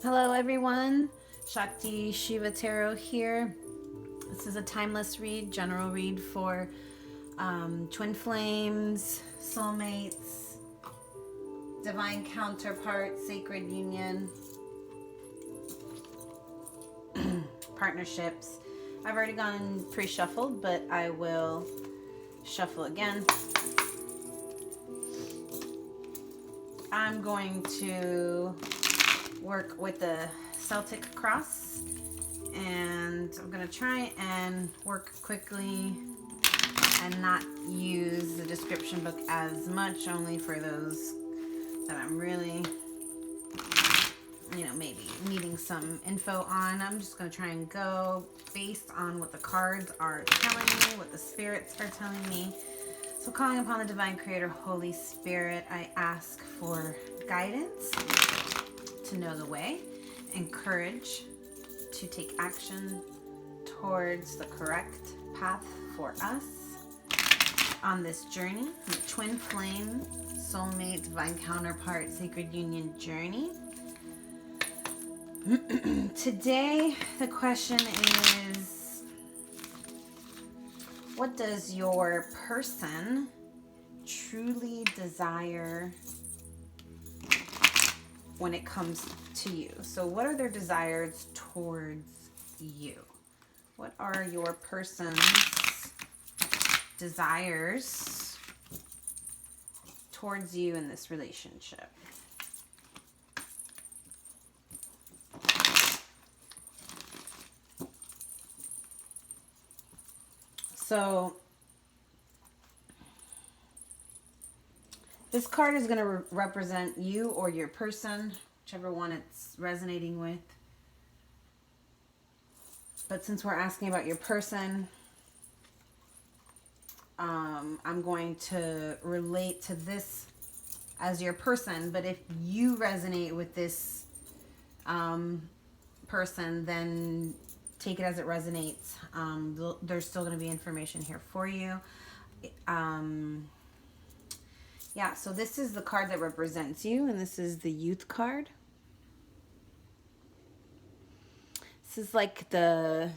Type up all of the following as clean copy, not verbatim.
Hello everyone, ShaktiShivaTarot here. This is a timeless read, general read for twin flames, soulmates, divine counterpart, sacred union, partnerships. I've already gone pre-shuffled, but I will shuffle again. I'm going to work with the Celtic cross, and I'm gonna try and work quickly and not use the description book as much, only for those that I'm really, maybe needing some info on. I'm just gonna try and go based on what the cards are telling me, what the spirits are telling me. So calling upon the divine creator, Holy Spirit, I ask for guidance to know the way and courage to take action towards the correct path for us on this journey, the twin flame, soulmate, divine counterpart, sacred union journey. Today, the question is, what does your person truly desire when it comes to you? So what are their desires towards you? What are your person's desires towards you in this relationship? So this card is going to represent you or your person, whichever one it's resonating with. But since we're asking about your person, I'm going to relate to this as your person. But if you resonate with this person, then take it as it resonates. There's still going to be information here for you. Yeah, so this is the card that represents you, and this is the Youth card. This is like the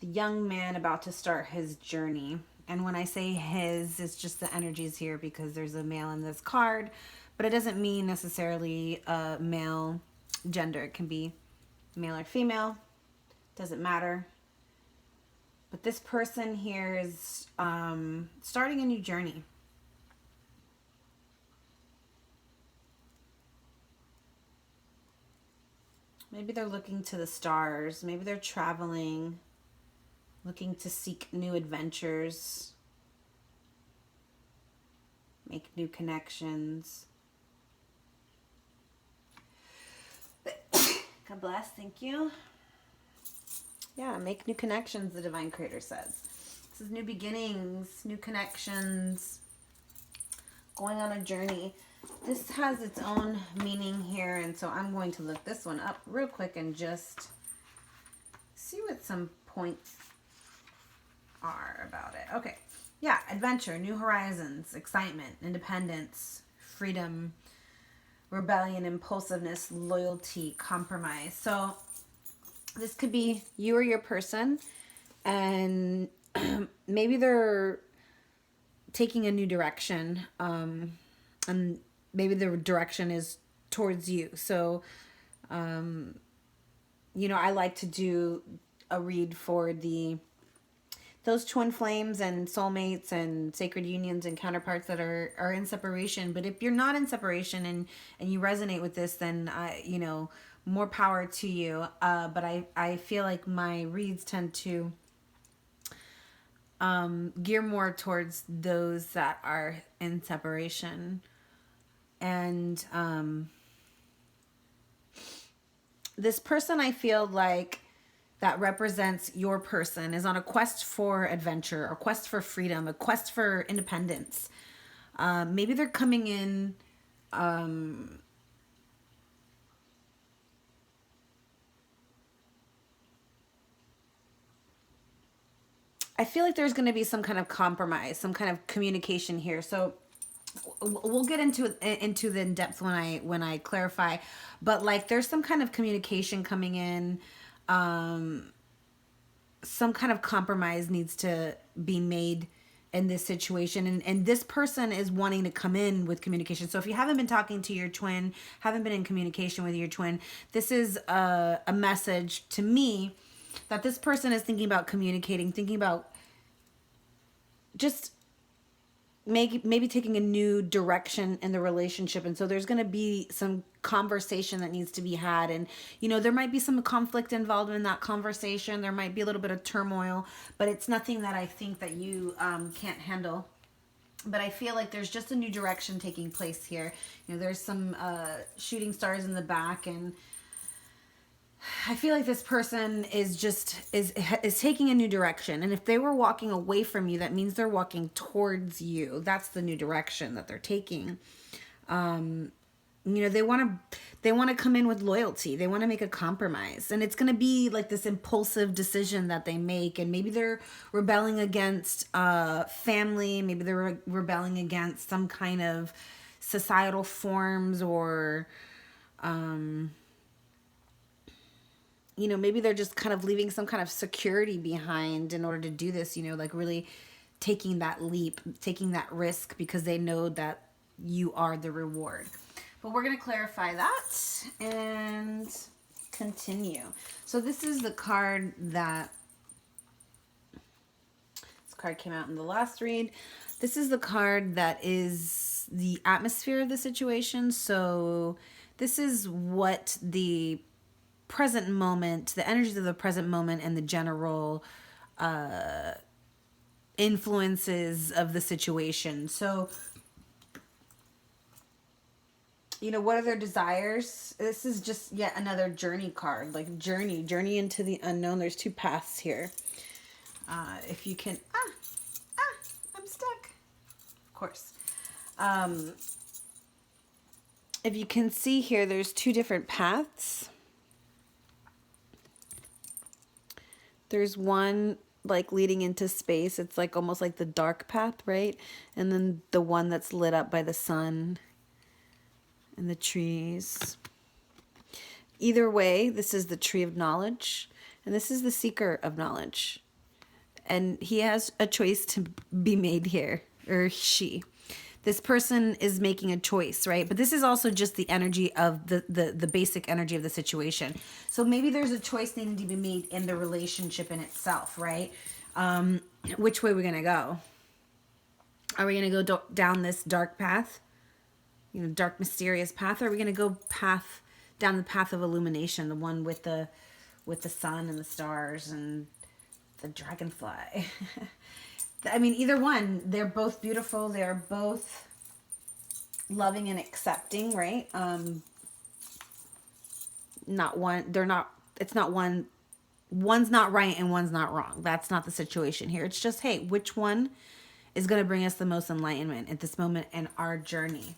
young man about to start his journey. And when I say his, it's just the energies here because there's a male in this card, but it doesn't mean necessarily a male gender. It can be male or female, doesn't matter. But this person here is starting a new journey. Maybe they're looking to the stars. Maybe they're traveling, looking to seek new adventures, make new connections. God bless, thank you. Yeah, make new connections, the divine creator says. This is new beginnings, new connections, going on a journey. This has its own meaning here, and so I'm going to look this one up real quick and just see what some points are about it. Okay, yeah, adventure, new horizons, excitement, independence, freedom, rebellion, impulsiveness, loyalty, compromise. So this could be you or your person, and maybe they're taking a new direction, and maybe the direction is towards you. So, I like to do a read for those twin flames and soulmates and sacred unions and counterparts that are in separation. But if you're not in separation and you resonate with this, then more power to you. But I feel like my reads tend to gear more towards those that are in separation. And this person, I feel like, that represents your person is on a quest for adventure, a quest for freedom, a quest for independence. Maybe they're coming in I feel like there's going to be some kind of compromise, some kind of communication here. So we'll get into the in depth when I clarify, but like there's some kind of communication coming in. Some kind of compromise needs to be made in this situation, and this person is wanting to come in with communication. So if you haven't been talking to your twin, haven't been in communication with your twin, this is a message to me that this person is thinking about communicating, thinking about just maybe taking a new direction in the relationship. And so there's going to be some conversation that needs to be had, and you know, there might be some conflict involved in that conversation. There might be a little bit of turmoil, but it's nothing that I think that you can't handle. But I feel like there's just a new direction taking place here. You know, there's some shooting stars in the back, and I feel like this person is taking a new direction. And if they were walking away from you, that means they're walking towards you. That's the new direction that they're taking. You know, they want to come in with loyalty. They want to make a compromise. And it's going to be like this impulsive decision that they make. And maybe they're rebelling against family. Maybe they're rebelling against some kind of societal forms, or you know, maybe they're just kind of leaving some kind of security behind in order to do this, you know, like really taking that leap, taking that risk because they know that you are the reward. But we're going to clarify that and continue. So this is the card that, this card came out in the last read. This is the card that is the atmosphere of the situation. So this is what the present moment, the energies of the present moment, and the general influences of the situation. So, you know, what are their desires? This is just yet another journey card, like journey into the unknown. There's two paths here. If you can, I'm stuck. Of course. If you can see here, there's two different paths. There's one like leading into space. It's like almost like the dark path, right? And then the one that's lit up by the sun and the trees. Either way, this is the tree of knowledge, and this is the seeker of knowledge. And he has a choice to be made here, or she. This person is making a choice, right? But this is also just the energy of the basic energy of the situation. So maybe there's a choice needing to be made in the relationship in itself, right? Which way are we going to go? Are we going to go down this dark path? You know, dark, mysterious path? Or are we going to go down the path of illumination, the one with the sun and the stars and the dragonfly? I mean, either one, they're both beautiful. They're both loving and accepting, right? Not one, they're not, it's not one, one's not right and one's not wrong. That's not the situation here. It's just, hey, which one is going to bring us the most enlightenment at this moment in our journey?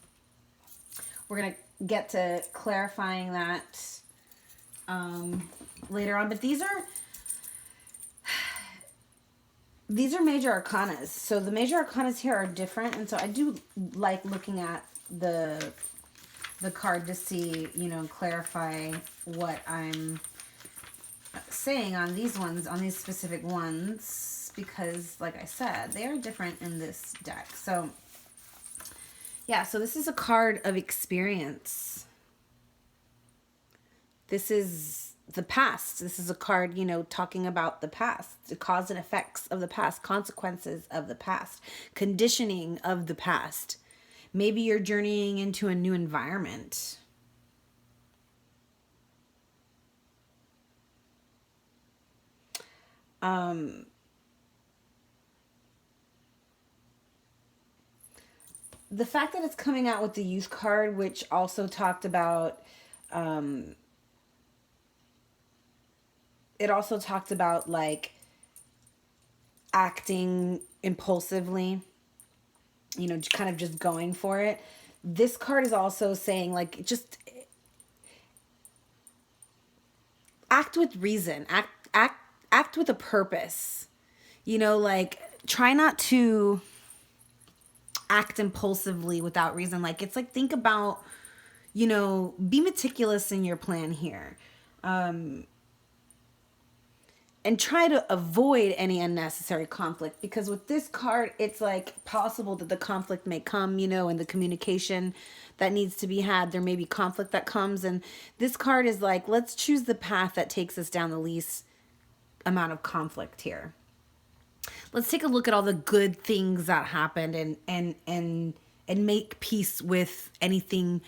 We're going to get to clarifying that later on, but these are major arcanas. So the major arcanas here are different. And so I do like looking at the card to see, you know, clarify what I'm saying on these ones, on these specific ones, because like I said, they are different in this deck. So yeah, so this is a card of experience. This is the past. This is a card, you know, talking about the past, the cause and effects of the past, consequences of the past, conditioning of the past. Maybe you're journeying into a new environment. The fact that it's coming out with the youth card, which also talked about, it also talked about like acting impulsively, you know, kind of just going for it. This card is also saying like, just act with reason, act with a purpose, you know, like try not to act impulsively without reason. Like, it's like, think about, you know, be meticulous in your plan here. And try to avoid any unnecessary conflict, because with this card, it's like possible that the conflict may come, you know, and the communication that needs to be had, there may be conflict that comes. And this card is like, let's choose the path that takes us down the least amount of conflict here. Let's take a look at all the good things that happened and make peace with anything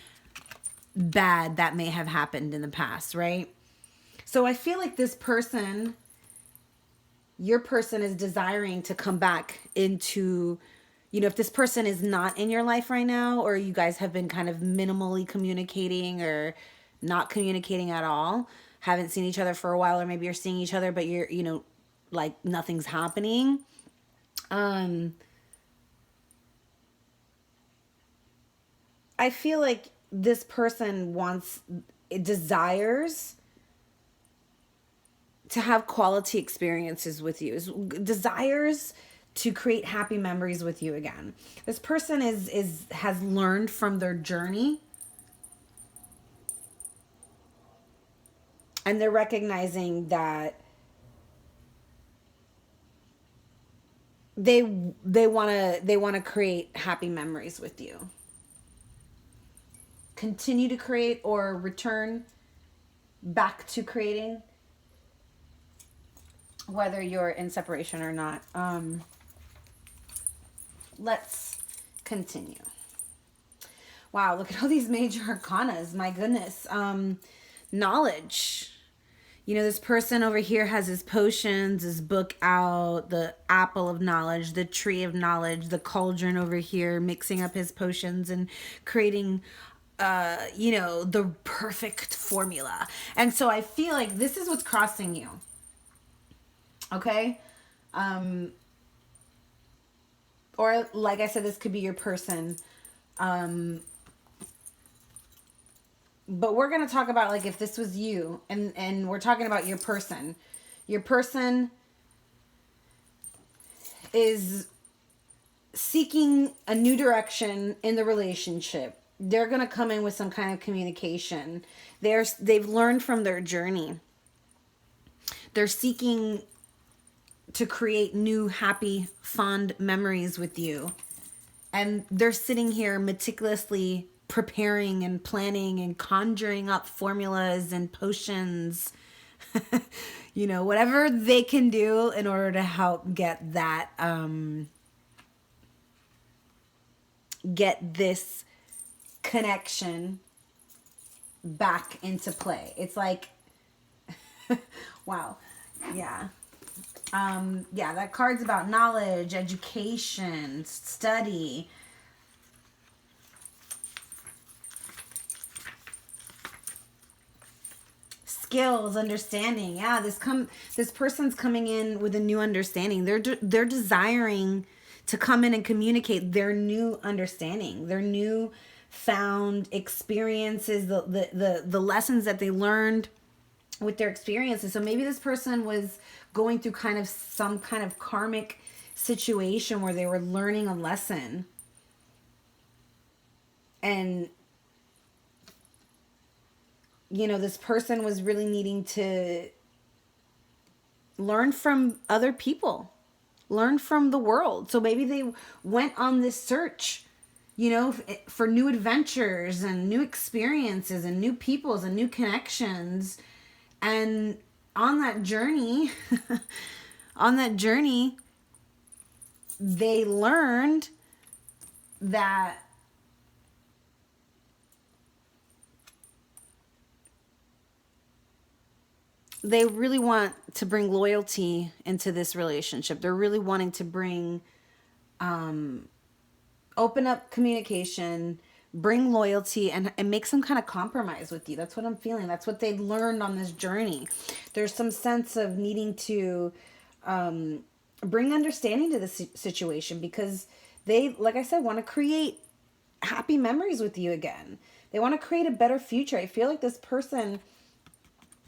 bad that may have happened in the past, right? So I feel like this person, your person, is desiring to come back into, you know, if this person is not in your life right now, or you guys have been kind of minimally communicating or not communicating at all, haven't seen each other for a while, or maybe you're seeing each other, but you're, you know, like nothing's happening. I feel like this person desires to have quality experiences with you, desires to create happy memories with you again. This person has learned from their journey, and they're recognizing that they want to create happy memories with you. Continue to create or return back to creating, whether you're in separation or not. Let's continue. Wow, look at all these major arcanas. My goodness. Knowledge. You know, this person over here has his potions, his book out, the apple of knowledge, the tree of knowledge, the cauldron over here, mixing up his potions and creating, you know, the perfect formula. And so I feel like this is what's crossing you. Okay? Or like I said, this could be your person. But we're going to talk about, like, if this was you, and we're talking about your person. Your person is seeking a new direction in the relationship. They're going to come in with some kind of communication. They've learned from their journey. They're seeking to create new, happy, fond memories with you. And they're sitting here meticulously preparing and planning and conjuring up formulas and potions, you know, whatever they can do in order to help get that, get this connection back into play. It's like, wow. Yeah. Yeah, that card's about knowledge, education, study. Skills, understanding. Yeah, this person's coming in with a new understanding. They're desiring to come in and communicate their new understanding, their new found experiences, the lessons that they learned with their experiences. So maybe this person was going through kind of some kind of karmic situation where they were learning a lesson, and you know, this person was really needing to learn from other people, learn from the world. So maybe they went on this search, you know, for new adventures and new experiences and new peoples and new connections. And on that journey, they learned that they really want to bring loyalty into this relationship. They're really wanting to bring, open up communication, bring loyalty, and make some kind of compromise with you. That's what I'm feeling. That's what they learned on this journey. There's some sense of needing to bring understanding to the situation, because they, like I said, want to create happy memories with you again. They want to create a better future. I feel like this person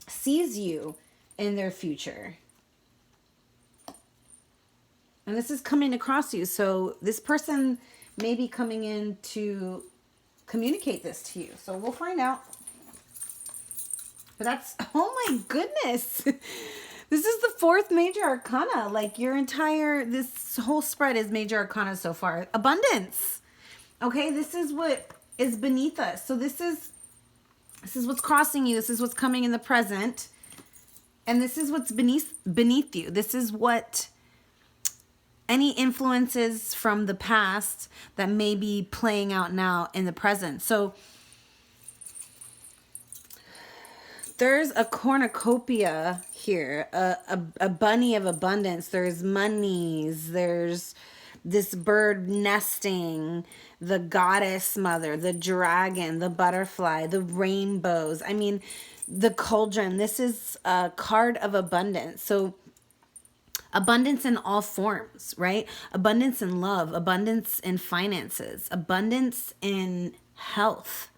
sees you in their future. And this is coming across you. So this person may be coming in to communicate this to you. So we'll find out. But that's, oh my goodness. This is the 4th major arcana. Like your entire, this whole spread is major arcana so far. Abundance. Okay, this is what is beneath us. So this is what's crossing you. This is what's coming in the present. And this is what's beneath you. This is what any influences from the past that may be playing out now in the present. So there's a cornucopia here, a bunny of abundance. There's monies. There's this bird nesting, the goddess mother, the dragon, the butterfly, the rainbows. I mean, the cauldron. This is a card of abundance. So abundance in all forms, right? Abundance in love, abundance in finances, abundance in health,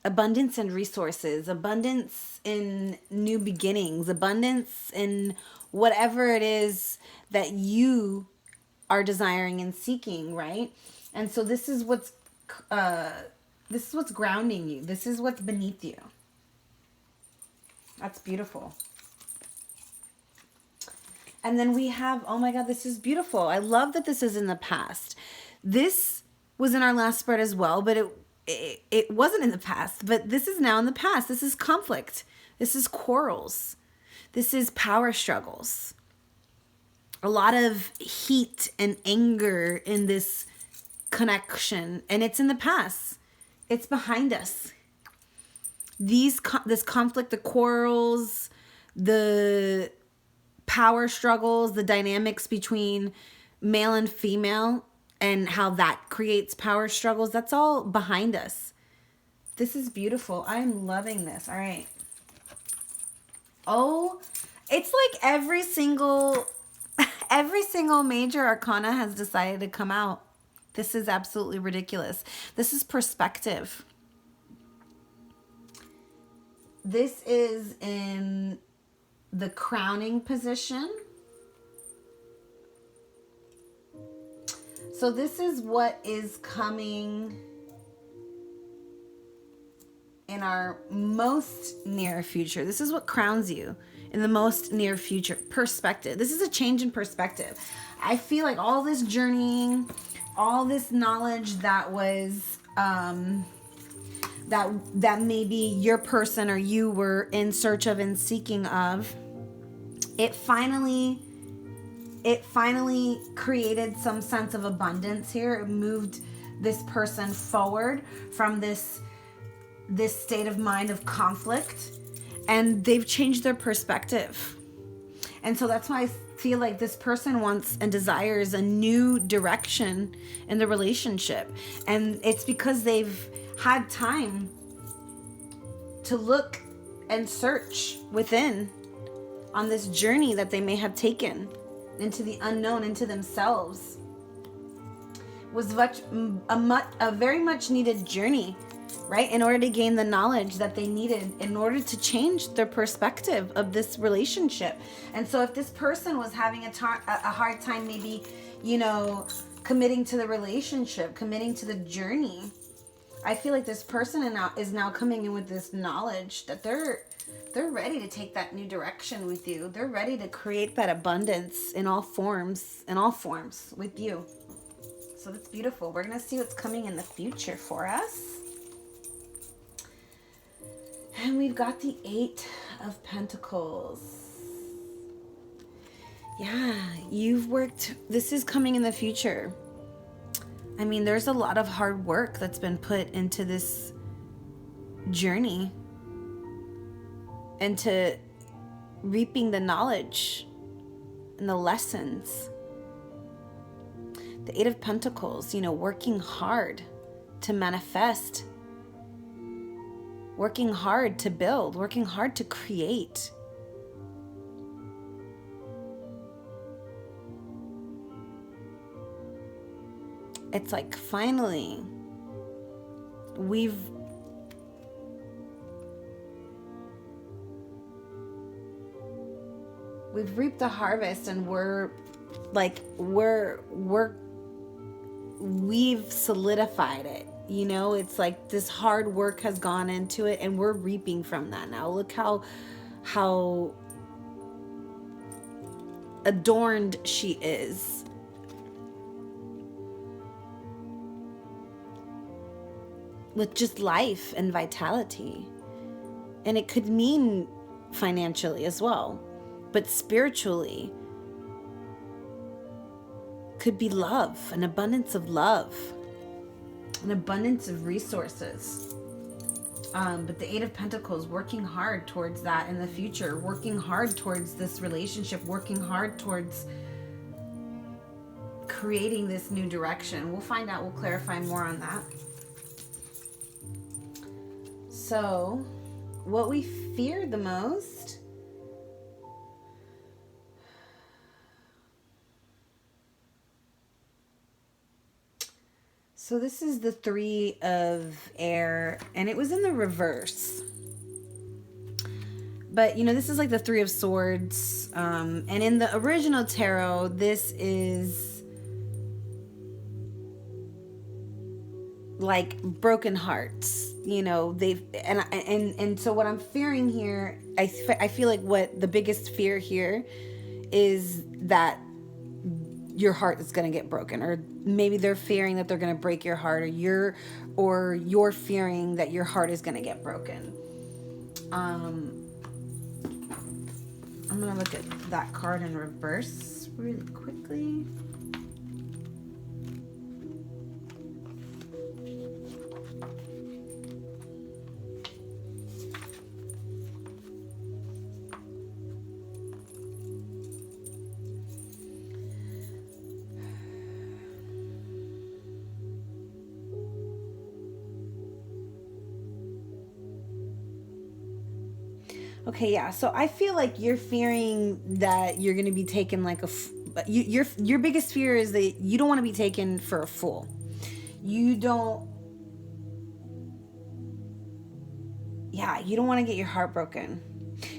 abundance in resources, abundance in new beginnings, abundance in whatever it is that you are desiring and seeking, right? And so this is what's grounding you. This is what's beneath you. That's beautiful. And then we have, oh my God, this is beautiful. I love that this is in the past. This was in our last spread as well, but it wasn't in the past, but this is now in the past. This is conflict. This is quarrels. This is power struggles. A lot of heat and anger in this connection, and it's in the past. It's behind us. This conflict, the quarrels, the power struggles, the dynamics between male and female, and how that creates power struggles, that's all behind us. This is beautiful. I'm loving this. All right. Oh, it's like every single major arcana has decided to come out. This is absolutely ridiculous. This is perspective. This is in the crowning position. So this is what is coming in our most near future. This is what crowns you in the most near future. Perspective. This is a change in perspective. I feel like all this journeying, all this knowledge that was that maybe your person or you were in search of and seeking of, it finally created some sense of abundance here. It moved this person forward from this state of mind of conflict, and they've changed their perspective. And so that's why I feel like this person wants and desires a new direction in the relationship. And it's because they've had time to look and search within on this journey that they may have taken into the unknown, into themselves. It was a very much needed journey, right? In order to gain the knowledge that they needed in order to change their perspective of this relationship. And so if this person was having a hard time maybe, committing to the relationship, committing to the journey, I feel like this person is now coming in with this knowledge that they're ready to take that new direction with you. They're ready to create that abundance in all forms with you. So that's beautiful. We're going to see what's coming in the future for us. And we've got the 8 of Pentacles. Yeah, this is coming in the future. I mean, there's a lot of hard work that's been put into this journey, into reaping the knowledge and the lessons. The 8 of Pentacles, working hard to manifest, working hard to build, working hard to create. It's like finally we've reaped the harvest, and we're like we've solidified it. You know, it's like this hard work has gone into it and we're reaping from that now. Look how adorned she is. With just life and vitality. And it could mean financially as well. But spiritually, could be love, an abundance of love, an abundance of resources. But the Eight of Pentacles, working hard towards that in the future, working hard towards this relationship, working hard towards creating this new direction. We'll find out, we'll clarify more on that. So, what we fear the most. So this is the Three of Air, and it was in the reverse. But, you know, this is like the Three of Swords. And in the original tarot, this is like broken hearts. You know, and so what I'm fearing here, I feel like what the biggest fear here is that your heart is going to get broken, or maybe they're fearing that they're going to break your heart, or you're fearing that your heart is going to get broken. I'm going to look at that card in reverse really quickly. Okay, yeah. So I feel like you're fearing that you're going to be taken like your biggest fear is that you don't want to be taken for a fool. You don't want to get your heart broken.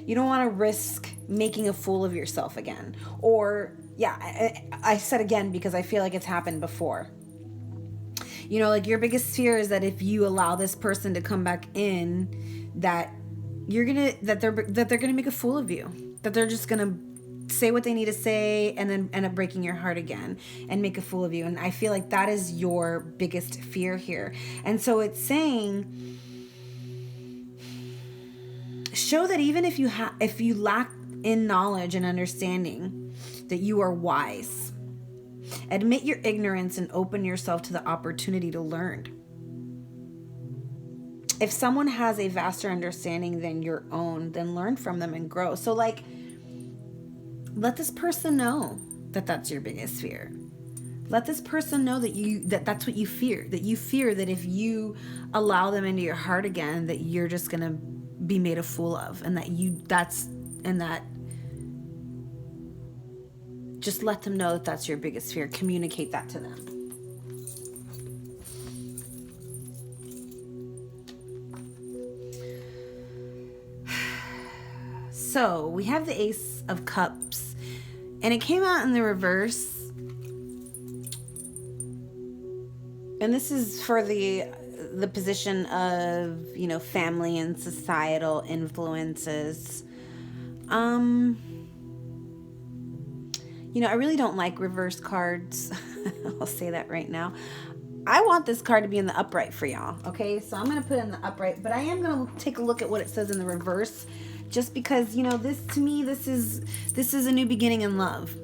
You don't want to risk making a fool of yourself again. Or, I said again because I feel like it's happened before. You know, like your biggest fear is that if you allow this person to come back in, that they're gonna make a fool of you, that they're just gonna say what they need to say and then end up breaking your heart again and make a fool of you. And I feel like that is your biggest fear here. And so it's saying, show that even if you lack in knowledge and understanding, that you are wise. Admit your ignorance and open yourself to the opportunity to learn. If someone has a vaster understanding than your own, then learn from them and grow. So like, let this person know that that's your biggest fear. Let this person know that that's what you fear. That you fear that if you allow them into your heart again, that you're just going to be made a fool of. And just let them know that that's your biggest fear. Communicate that to them. So we have the Ace of Cups, and it came out in the reverse. And this is for the position of, you know, family and societal influences. You know, I really don't like reverse cards. I'll say that right now. I want this card to be in the upright for y'all. Okay, so I'm going to put it in the upright, but I am going to take a look at what it says in the reverse. Just because, you know, this to me, this is a new beginning in love.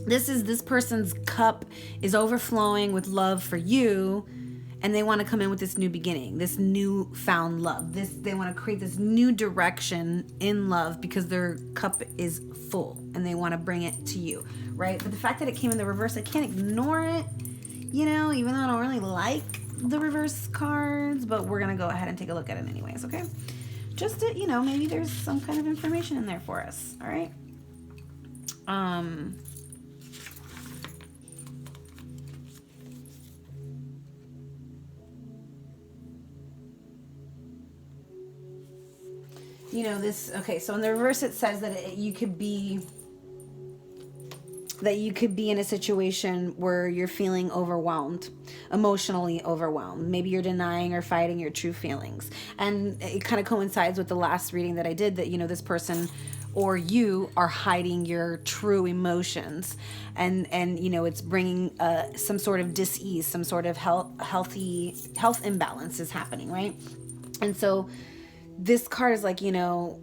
This person's cup is overflowing with love for you, and they want to come in with this new beginning, this new found love. They want to create this new direction in love because their cup is full and they want to bring it to you, right? But the fact that it came in the reverse, I can't ignore it, you know, even though I don't really like the reverse cards, but we're going to go ahead and take a look at it anyways, okay? Just to, you know, maybe there's some kind of information in there for us. All right. You know, this, okay, so in the reverse it says that you could be that you could be in a situation where you're feeling overwhelmed, emotionally overwhelmed. Maybe you're denying or fighting your true feelings. And it kind of coincides with the last reading that I did, that, you know, this person or you are hiding your true emotions. And you know, it's bringing some sort of dis-ease, some sort of health imbalance is happening, right? And so this card is like, you know,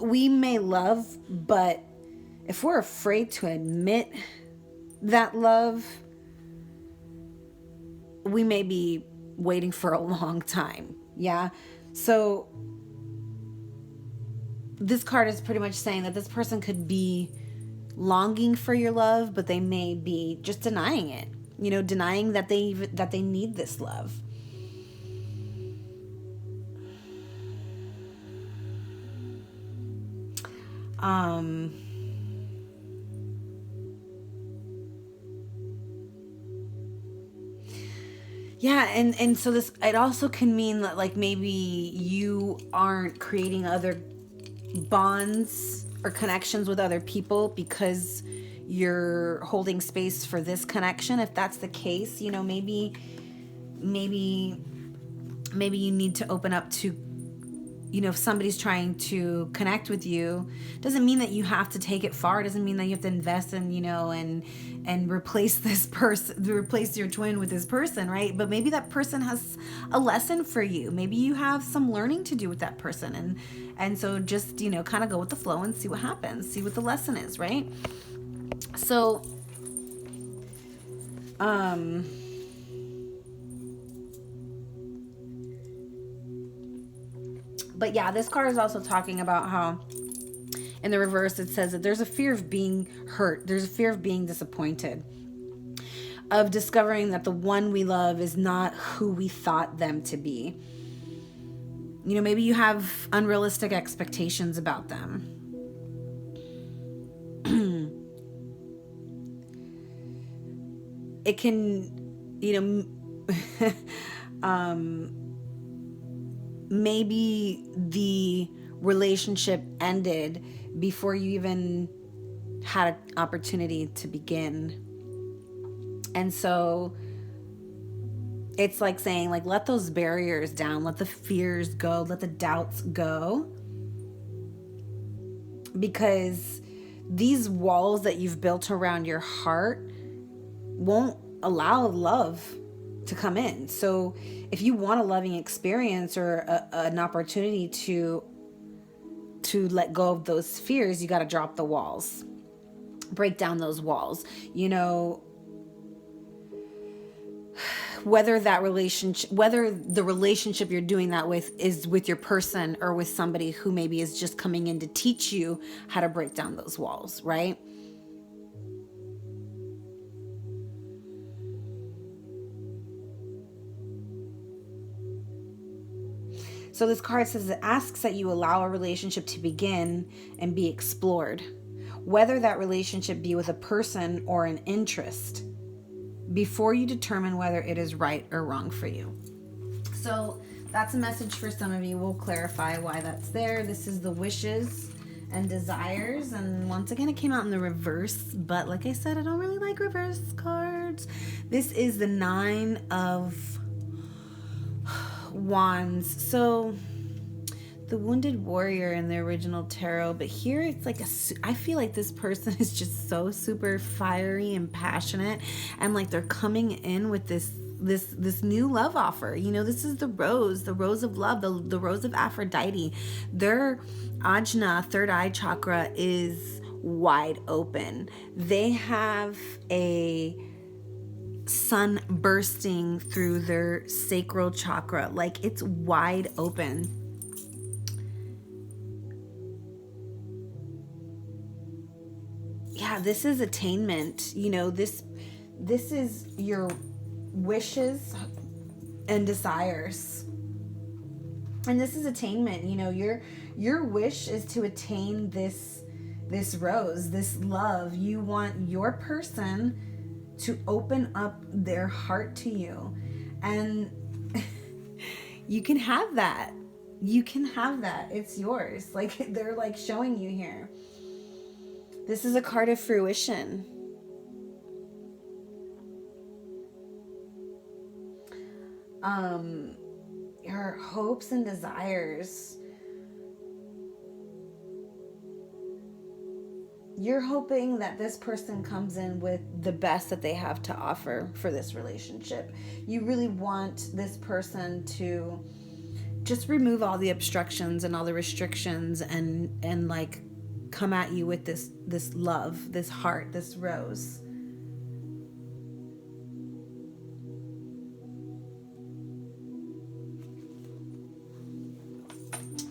we may love, but if we're afraid to admit that love, we may be waiting for a long time. Yeah. So this card is pretty much saying that this person could be longing for your love, but they may be just denying it, you know, denying that they need this love. Yeah, and so this, it also can mean that, like, maybe you aren't creating other bonds or connections with other people because you're holding space for this connection. If that's the case, you know, maybe you need to open up to, you know, if somebody's trying to connect with you, doesn't mean that you have to take it far. It doesn't mean that you have to invest in, you know, and replace this person, replace your twin with this person, right? But maybe that person has a lesson for you. Maybe you have some learning to do with that person. And so just, you know, kind of go with the flow and see what happens. See what the lesson is, right? So, but yeah, this card is also talking about how in the reverse it says that there's a fear of being hurt. There's a fear of being disappointed, of discovering that the one we love is not who we thought them to be. You know, maybe you have unrealistic expectations about them. It can, you know, maybe the relationship ended before you even had an opportunity to begin. And so it's like saying, like, let those barriers down, let the fears go, let the doubts go. Because these walls that you've built around your heart won't allow love to come in. So if you want a loving experience or an opportunity to let go of those fears, you got to drop the walls, break down those walls. You know, whether the relationship you're doing that with is with your person or with somebody who maybe is just coming in to teach you how to break down those walls, right? So this card says it asks that you allow a relationship to begin and be explored, whether that relationship be with a person or an interest, before you determine whether it is right or wrong for you. So that's a message for some of you. We'll clarify why that's there. This is the wishes and desires, and once again it came out in the reverse, but like I said, I don't really like reverse cards. This is the 9 of Wands. So the Wounded Warrior in the original tarot, but here it's like I feel like this person is just so super fiery and passionate, and like they're coming in with this new love offer. You know, this is the rose of love, the rose of Aphrodite. Their Ajna, third eye chakra, is wide open. They have a sun bursting through their sacral chakra, like it's wide open. Yeah, this is attainment. You know, this is your wishes and desires, and this is attainment. You know, your wish is to attain this rose, this love. You want your person to open up their heart to you, and you can have that. It's yours. Like they're like showing you here. This is a card of fruition. Your hopes and desires. You're hoping that this person comes in with the best that they have to offer for this relationship. You really want this person to just remove all the obstructions and all the restrictions and like come at you with this love, this heart, this rose.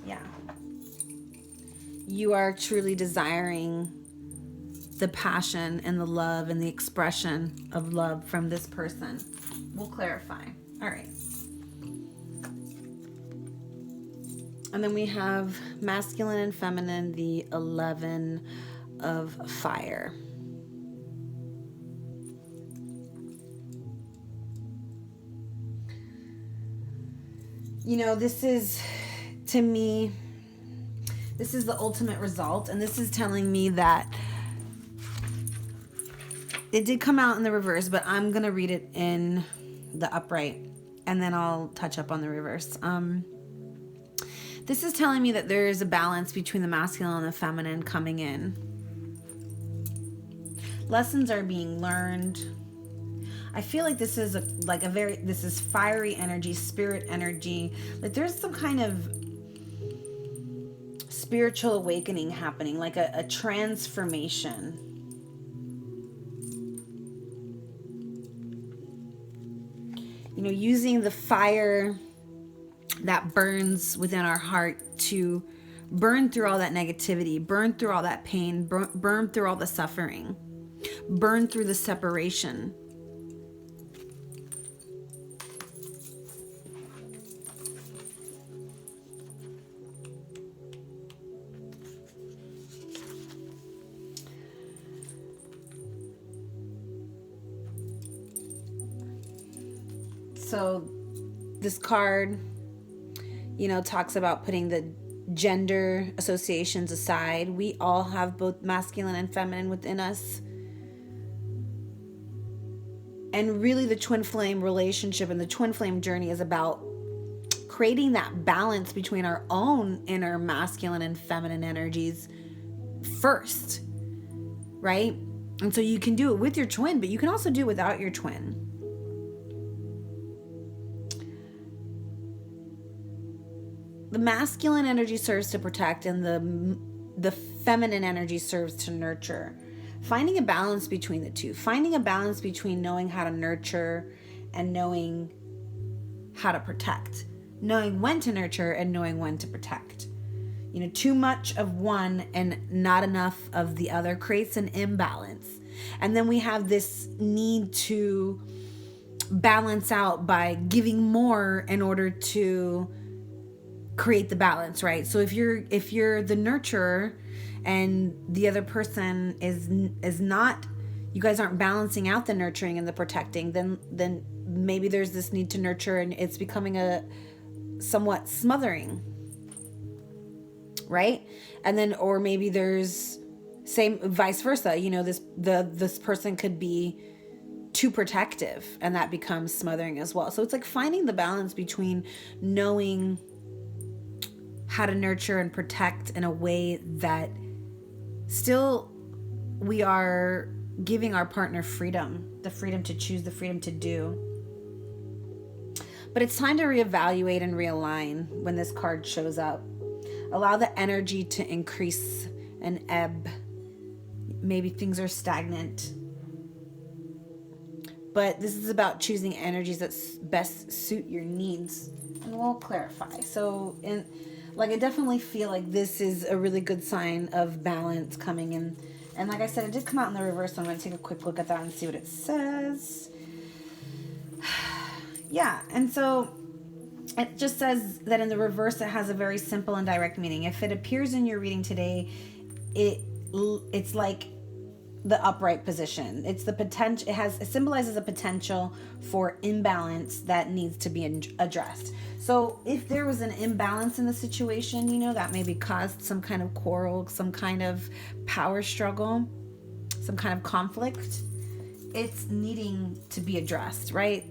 Yeah. You are truly desiring the passion and the love and the expression of love from this person. We'll clarify. All right. And then we have masculine and feminine, the 11 of fire. You know, this is, to me, this is the ultimate result. And this is telling me that it did come out in the reverse, but I'm going to read it in the upright and then I'll touch up on the reverse. This is telling me that there is a balance between the masculine and the feminine coming in. Lessons are being learned. I feel like this is this is fiery energy, spirit energy. Like there's some kind of spiritual awakening happening, like a transformation. You know, using the fire that burns within our heart to burn through all that negativity, burn through all that pain, burn through all the suffering, burn through the separation. So this card, you know, talks about putting the gender associations aside. We all have both masculine and feminine within us. And really the twin flame relationship and the twin flame journey is about creating that balance between our own inner masculine and feminine energies first, right? And so you can do it with your twin, but you can also do it without your twin. The masculine energy serves to protect and the feminine energy serves to nurture. Finding a balance between the two. Finding a balance between knowing how to nurture and knowing how to protect. Knowing when to nurture and knowing when to protect. You know, too much of one and not enough of the other creates an imbalance. And then we have this need to balance out by giving more in order to create the balance, right? So if you're the nurturer and the other person is not, you guys aren't balancing out the nurturing and the protecting, then maybe there's this need to nurture and it's becoming a somewhat smothering, right? And then, or maybe there's same vice versa, you know, this person could be too protective and that becomes smothering as well. So it's like finding the balance between knowing how to nurture and protect in a way that still we are giving our partner freedom, the freedom to choose, the freedom to do. But it's time to reevaluate and realign when this card shows up. Allow the energy to increase and ebb. Maybe things are stagnant. But this is about choosing energies that best suit your needs. And we'll clarify. So I definitely feel like this is a really good sign of balance coming in. And like I said, it did come out in the reverse, so I'm going to take a quick look at that and see what it says. Yeah, and so it just says that in the reverse, it has a very simple and direct meaning. If it appears in your reading today, it's like the upright position. It's the potential, it symbolizes a potential for imbalance that needs to be addressed. So if there was an imbalance in the situation, you know, that maybe caused some kind of quarrel, some kind of power struggle, some kind of conflict, it's needing to be addressed, right?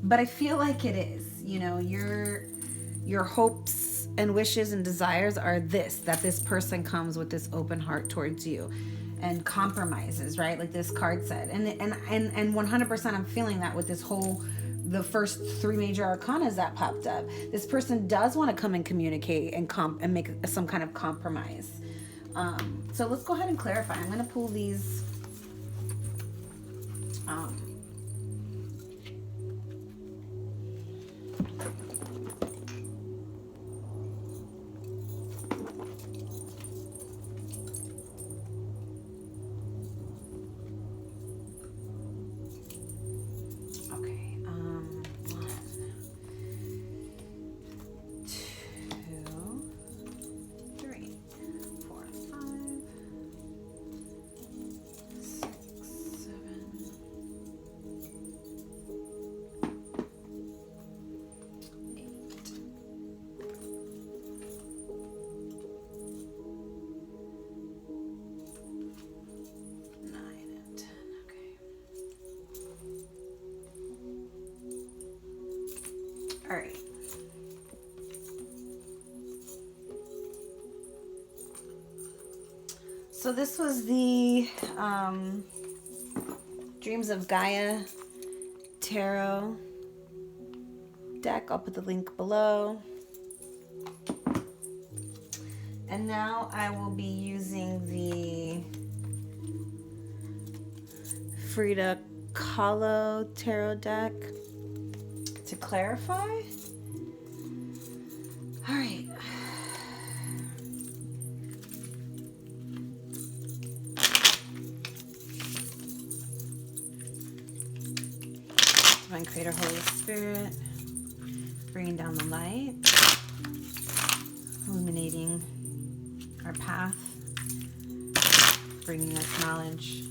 But I feel like it is, you know, your hopes and wishes and desires are that this person comes with this open heart towards you and compromises, right? Like this card said. And 100% I'm feeling that with the first 3 major arcanas that popped up. This person does want to come and communicate and make some kind of compromise. So let's go ahead and clarify. I'm going to pull these All right. So this was the Dreams of Gaia Tarot deck. I'll put the link below. And now I will be using the Frida Kahlo Tarot deck to clarify. All right. Divine Creator, Holy Spirit, bringing down the light, illuminating our path, bringing us knowledge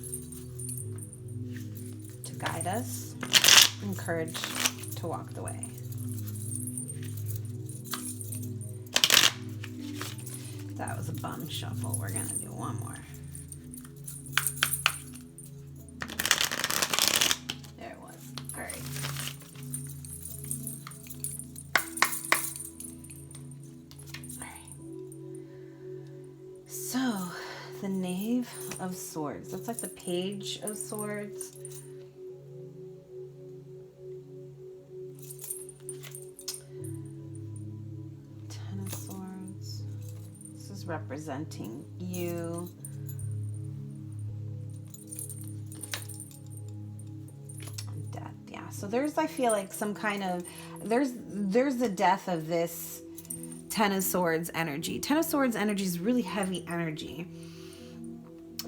to guide us, and courage to walk the way. That was a bum shuffle. We're gonna do one more. There it was. All right. All right. So, the Knave of Swords. That's like the Page of Swords. Representing you. Death, yeah. So there's, I feel like some kind of, there's the death of this Ten of Swords energy. Ten of Swords energy is really heavy energy.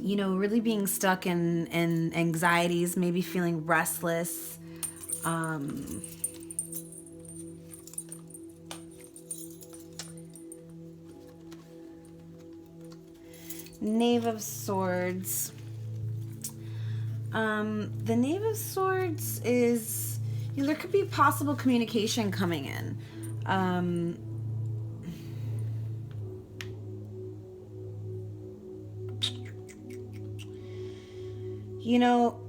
You know, really being stuck in anxieties, maybe feeling restless. Knave of Swords. The Knave of Swords is, you know, there could be possible communication coming in. You know,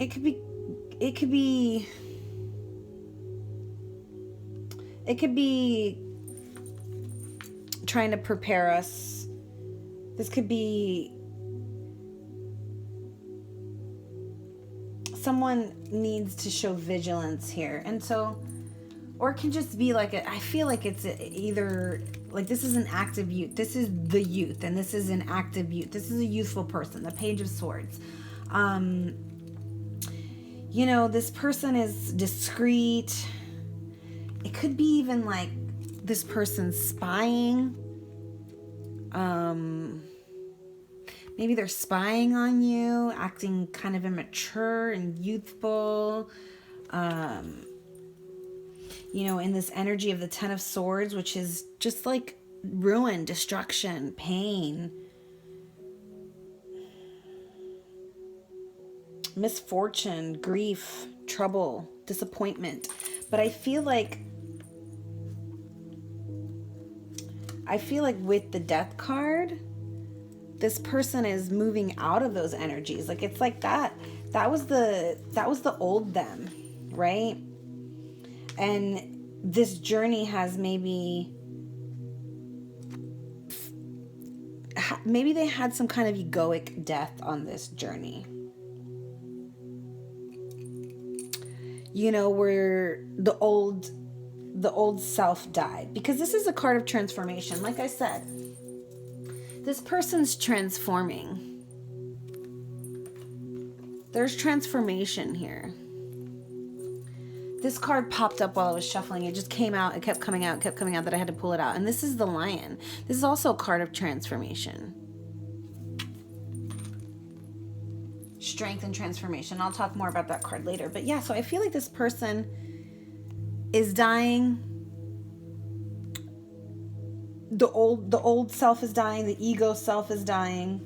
it could be trying to prepare us. This could be someone needs to show vigilance here. And so, or it can just be like, I feel like it's either like this is an active youth. This is the youth, and this is an active youth. This is a youthful person, the Page of Swords. You know, this person is discreet. It could be even like this person's spying. Maybe they're spying on you, acting kind of immature and youthful. You know, in this energy of the Ten of Swords, which is just like ruin, destruction, pain. misfortune, grief, trouble, disappointment. But I feel like with the Death card, this person is moving out of those energies. Like, it's like that was the old them, right? And this journey has maybe they had some kind of egoic death on this journey. You know, where the old self died. Because this is a card of transformation. Like I said, this person's transforming. There's transformation here. This card popped up while I was shuffling. It just came out. It kept coming out that I had to pull it out. And this is the Lion. This is also a card of transformation. Strength and transformation. I'll talk more about that card later. But yeah, so I feel like this person is dying. The old self is dying. The ego self is dying.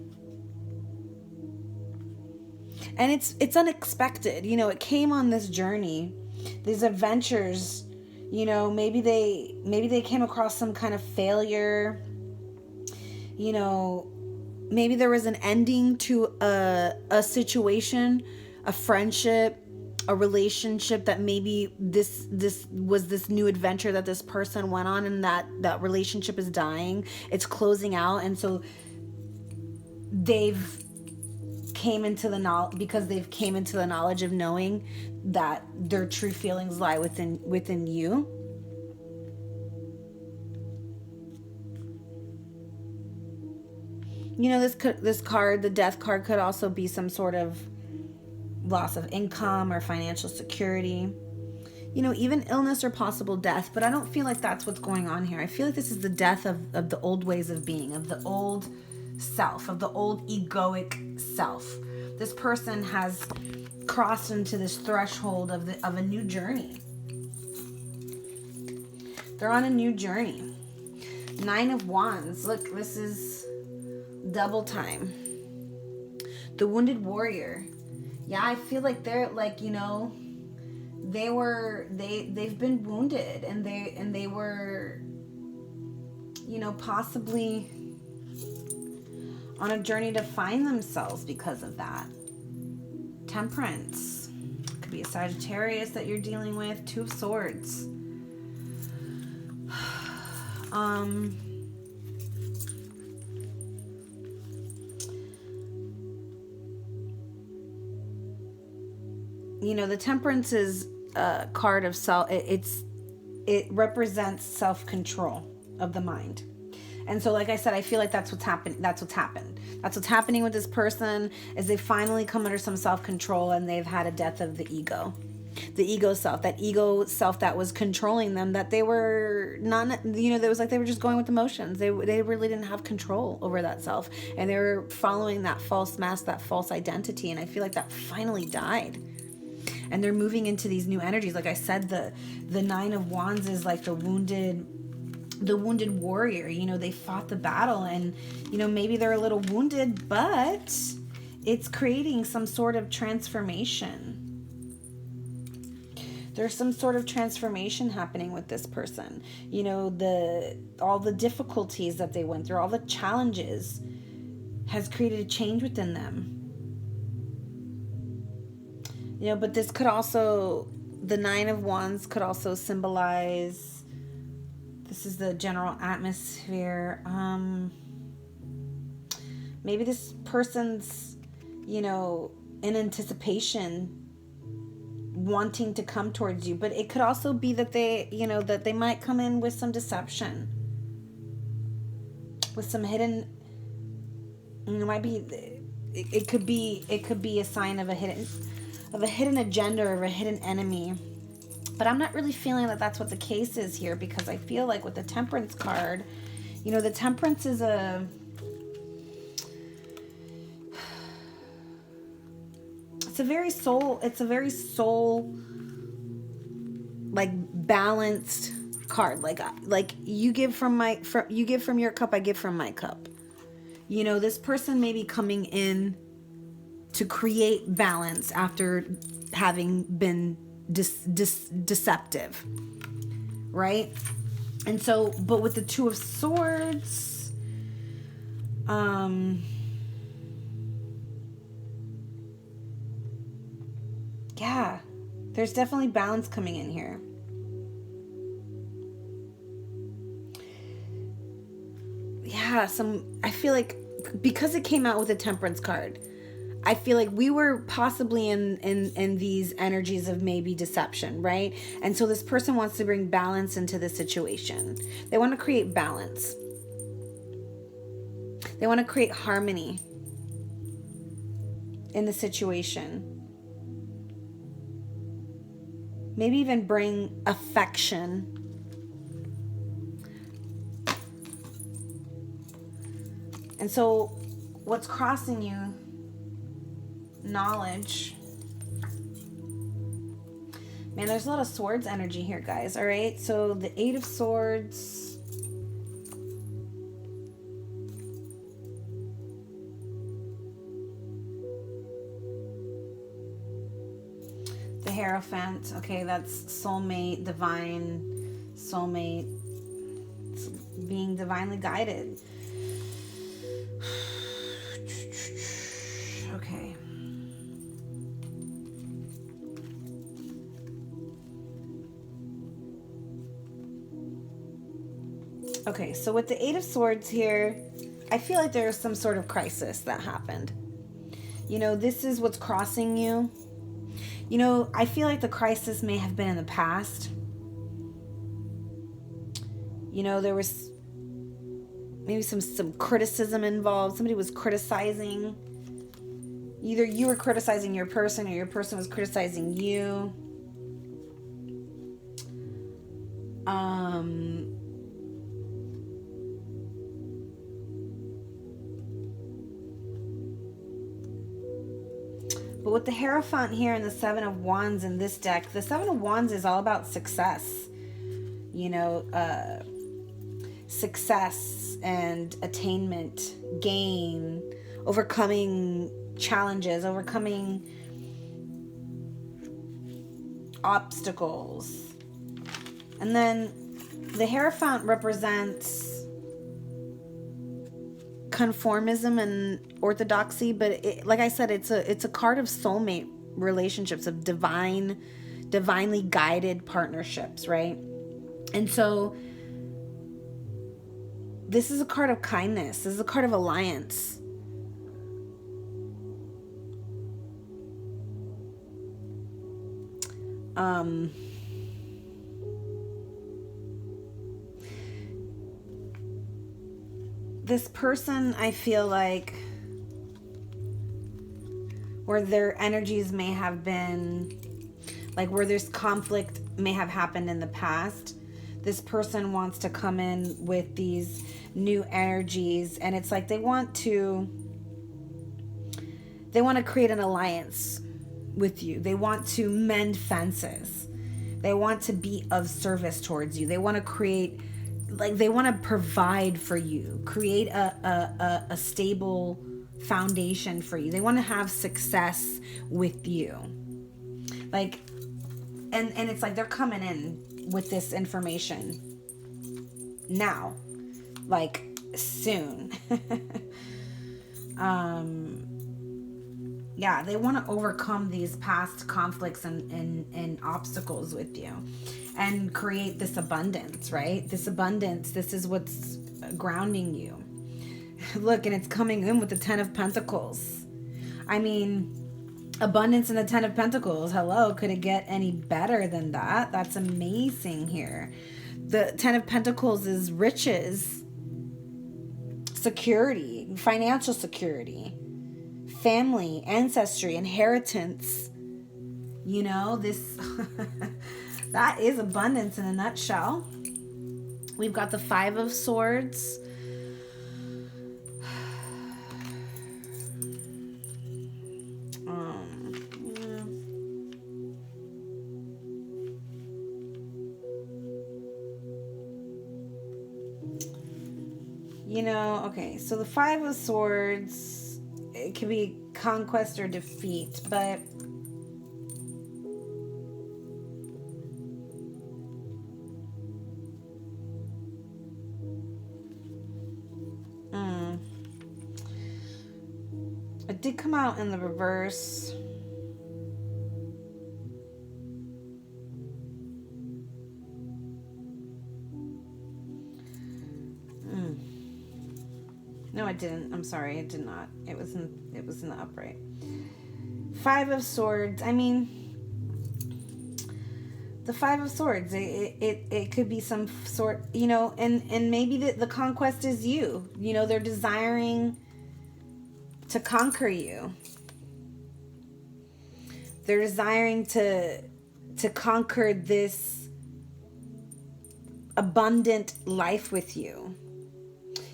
And it's unexpected. You know, it came on this journey. These adventures, you know, maybe they came across some kind of failure. You know, maybe there was an ending to a situation, a friendship, a relationship, that maybe this was this new adventure that this person went on, and that relationship is dying. It's closing out, and so they've came into the knowledge of knowing that their true feelings lie within you. You know, this card, the Death card, could also be some sort of loss of income or financial security. You know, even illness or possible death. But I don't feel like that's what's going on here. I feel like this is the death of the old ways of being, of the old self, of the old egoic self. This person has crossed into this threshold of a new journey. They're on a new journey. 9 of Wands. Look, this is double time. The Wounded Warrior. Yeah, I feel like they're like, you know, they've been wounded, and they were, you know, possibly on a journey to find themselves because of that. Temperance. Could be a Sagittarius that you're dealing with. 2 of Swords. You know, the Temperance is a card of self. It represents self-control of the mind. And so, like I said, I feel like that's what's happened. That's what's happening with this person, is they finally come under some self-control, and they've had a death of the ego. The ego self, that was controlling them, that they were not, you know, it was like they were just going with emotions. They really didn't have control over that self, and they were following that false mask, that false identity. And I feel like that finally died. And they're moving into these new energies. Like I said, the 9 of Wands is like the wounded warrior. You know, they fought the battle, and, you know, maybe they're a little wounded, but it's creating some sort of transformation. There's some sort of transformation happening with this person. You know, all the difficulties that they went through, all the challenges, has created a change within them. You know, but this could also, the 9 of Wands could also symbolize, this is the general atmosphere. Maybe this person's, you know, in anticipation, wanting to come towards you. But it could also be that they, you know, that they might come in with some deception, with some hidden, you know, might be, it could be a sign of a hidden agenda or a hidden enemy. But I'm not really feeling that that's what the case is here, because I feel like with the Temperance card, you know, the Temperance is it's a very soul like balanced card. Like you give from your cup, I give from my cup. You know, this person may be coming in to create balance after having been deceptive, right? And so, but with the Two of Swords, yeah, there's definitely balance coming in here. Yeah, I feel like because it came out with a Temperance card, I feel like we were possibly in these energies of maybe deception, right? And so this person wants to bring balance into the situation. They want to create balance. They want to create harmony in the situation. Maybe even bring affection. And so what's crossing you? Knowledge. Man, there's a lot of swords energy here, guys. All right. So the Eight of Swords. The Hierophant. Okay, that's soulmate, divine soulmate. It's being divinely guided. Okay. Okay, so with the Eight of Swords here, I feel like there's some sort of crisis that happened. You know, this is what's crossing you. You know, I feel like the crisis may have been in the past. You know, there was maybe some criticism involved. Somebody was criticizing. Either you were criticizing your person or your person was criticizing you. But with the Hierophant here and the Seven of Wands in this deck, the Seven of Wands is all about success. You know, success and attainment, gain, overcoming challenges, overcoming obstacles. And then the Hierophant represents conformism and orthodoxy, but like I said, it's a card of soulmate relationships, of divinely guided partnerships, right? And so this is a card of kindness. This is a card of alliance. This person, I feel like, where their energies may have been, like where there's conflict may have happened in the past, this person wants to come in with these new energies, and it's like they want to create an alliance with you. They want to mend fences. They want to be of service towards you. They want to create, like, they want to provide for you, create a stable foundation for you. They want to have success with you. Like, and it's like they're coming in with this information now, like soon. Yeah, they want to overcome these past conflicts and obstacles with you and create this abundance, right? This abundance, this is what's grounding you. Look, and it's coming in with the Ten of Pentacles. I mean, abundance in the Ten of Pentacles. Hello, could it get any better than that? That's amazing here. The Ten of Pentacles is riches, security, financial security, family, ancestry, inheritance. You know, this that is abundance in a nutshell. We've got the Five of Swords. You know, okay, so the Five of Swords, it can be conquest or defeat, but it did come out in the reverse. No, it didn't. I'm sorry, it did not. It was in the upright. 5 of Swords. I mean, the 5 of Swords. It could be some sort, you know, and maybe the conquest is you. You know, they're desiring to conquer you. They're desiring to conquer this abundant life with you.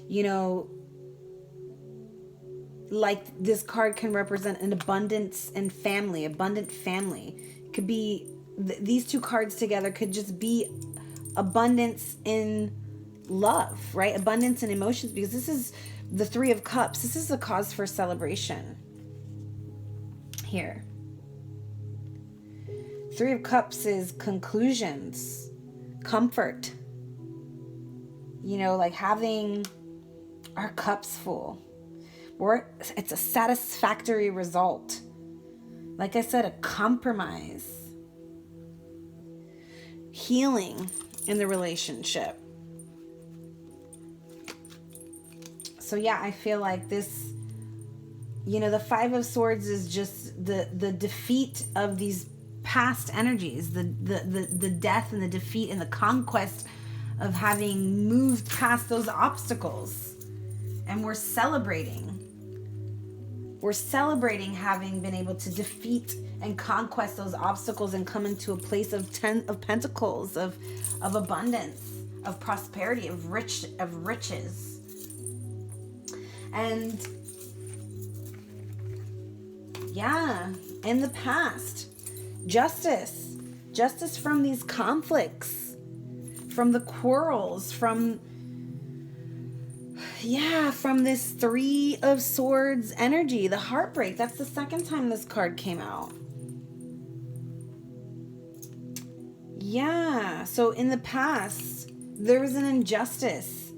You know, like this card can represent an abundance and family, abundant family. It could be, these two cards together could just be abundance in love, right? Abundance in emotions, because this is the 3 of Cups. This is a cause for celebration here. 3 of Cups is conclusions, comfort, you know, like having our cups full. Or it's a satisfactory result. Like I said, a compromise. Healing in the relationship. So yeah, I feel like this, you know, the 5 of Swords is just the defeat of these past energies, the death and the defeat and the conquest of having moved past those obstacles. And we're celebrating. We're celebrating having been able to defeat and conquest those obstacles and come into a place of 10 of Pentacles, of abundance, of prosperity, of riches. And yeah, in the past, justice from these conflicts, from the quarrels, from this 3 of Swords energy, the heartbreak. That's the second time this card came out. Yeah, so in the past, there was an injustice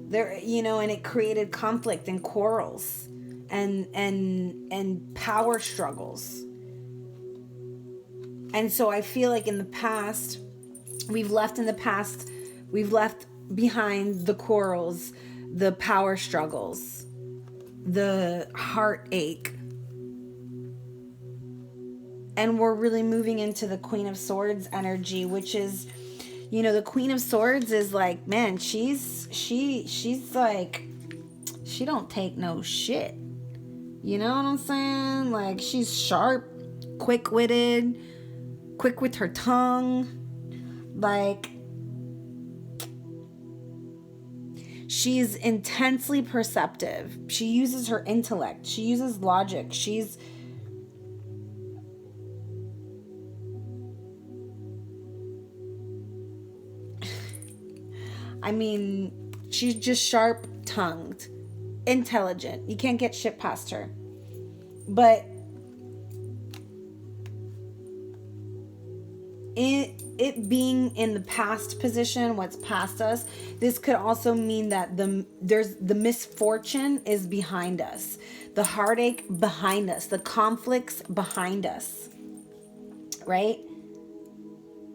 there, you know, and it created conflict and quarrels and power struggles. And so I feel like in the past, we've left behind the quarrels, the power struggles, the heartache. And we're really moving into the Queen of Swords energy, which is, you know, the Queen of Swords is like, man, she's like, she don't take no shit. You know what I'm saying? Like, she's sharp, quick-witted, quick with her tongue. Like, she's intensely perceptive. She uses her intellect. She uses logic. She's... I mean, she's just sharp-tongued, intelligent. You can't get shit past her. But it being in the past position, what's past us, this could also mean that the misfortune is behind us, the heartache behind us, the conflicts behind us, right?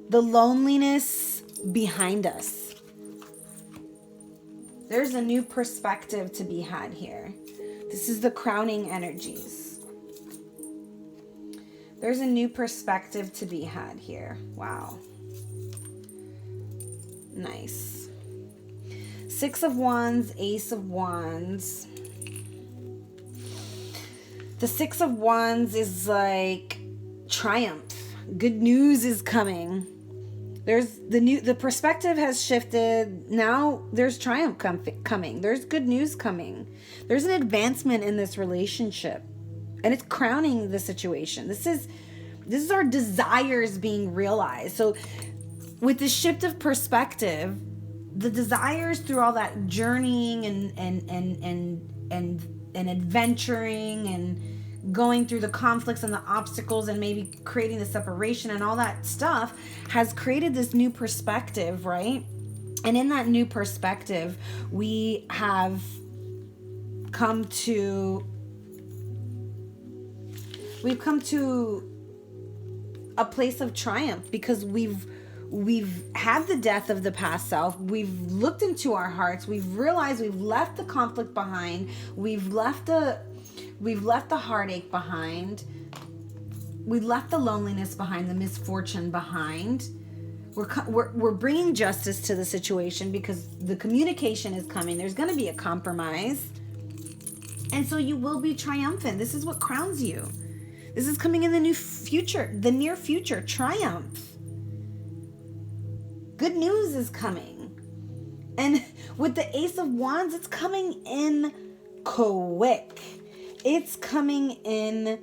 The loneliness behind us. There's a new perspective to be had here. This is the crowning energies. There's a new perspective to be had here. Wow. Nice. 6 of Wands, Ace of Wands. The 6 of Wands is like triumph. Good news is coming. There's the perspective has shifted. Now there's triumph coming. There's good news coming. There's an advancement in this relationship. And it's crowning the situation. This is our desires being realized. So with the shift of perspective, the desires through all that journeying and adventuring and going through the conflicts and the obstacles and maybe creating the separation and all that stuff has created this new perspective, right? And in that new perspective, we have come to a place of triumph, because we've had the death of the past self. We've looked into our hearts. We've realized we've left the conflict behind. We've left the heartache behind. We left the loneliness behind, the misfortune behind. We're bringing justice to the situation because the communication is coming. There's going to be a compromise. And so you will be triumphant. This is what crowns you. This is coming in the new future, the near future, triumph. Good news is coming. And with the Ace of Wands, it's coming in quick. It's coming in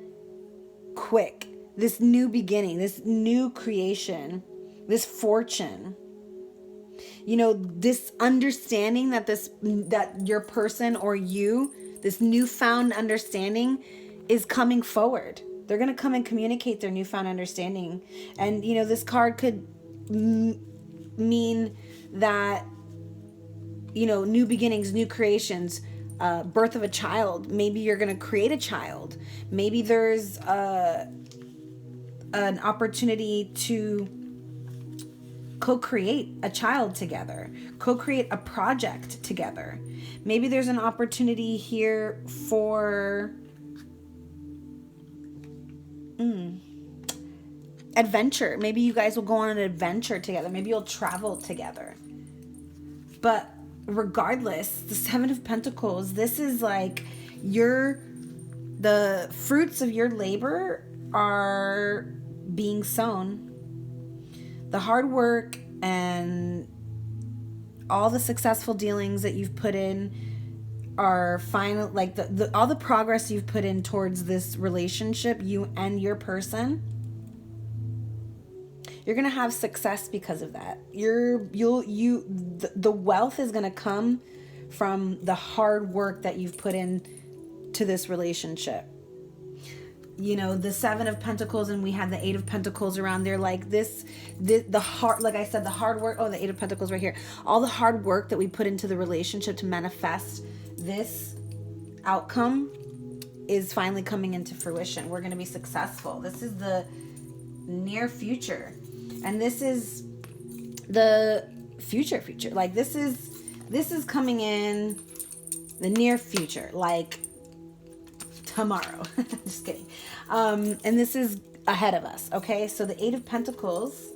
quick. This new beginning, this new creation, this fortune. You know, this understanding that your person or you, this newfound understanding is coming forward. They're going to come and communicate their newfound understanding. And, you know, this card could mean that, you know, new beginnings, new creations, birth of a child. Maybe you're going to create a child. Maybe there's an opportunity to co-create a child together, co-create a project together. Maybe there's an opportunity here for adventure. Maybe you guys will go on an adventure together. Maybe you'll travel together. But regardless, the Seven of Pentacles, this is like the fruits of your labor are being sown. The hard work and all the successful dealings that you've put in are final, like all the progress you've put in towards this relationship, you and your person, you're going to have success because of that. The wealth is going to come from the hard work that you've put in to this relationship. You know, the Seven of Pentacles, and we had the Eight of Pentacles around there, like the hard, like I said, the hard work. Oh, the Eight of Pentacles right here. All the hard work that we put into the relationship to manifest this outcome is finally coming into fruition. We're going to be successful. This is the near future. And this is the future. Like this is coming in the near future, like tomorrow. Just kidding. And this is ahead of us. Okay. So the Eight of Pentacles.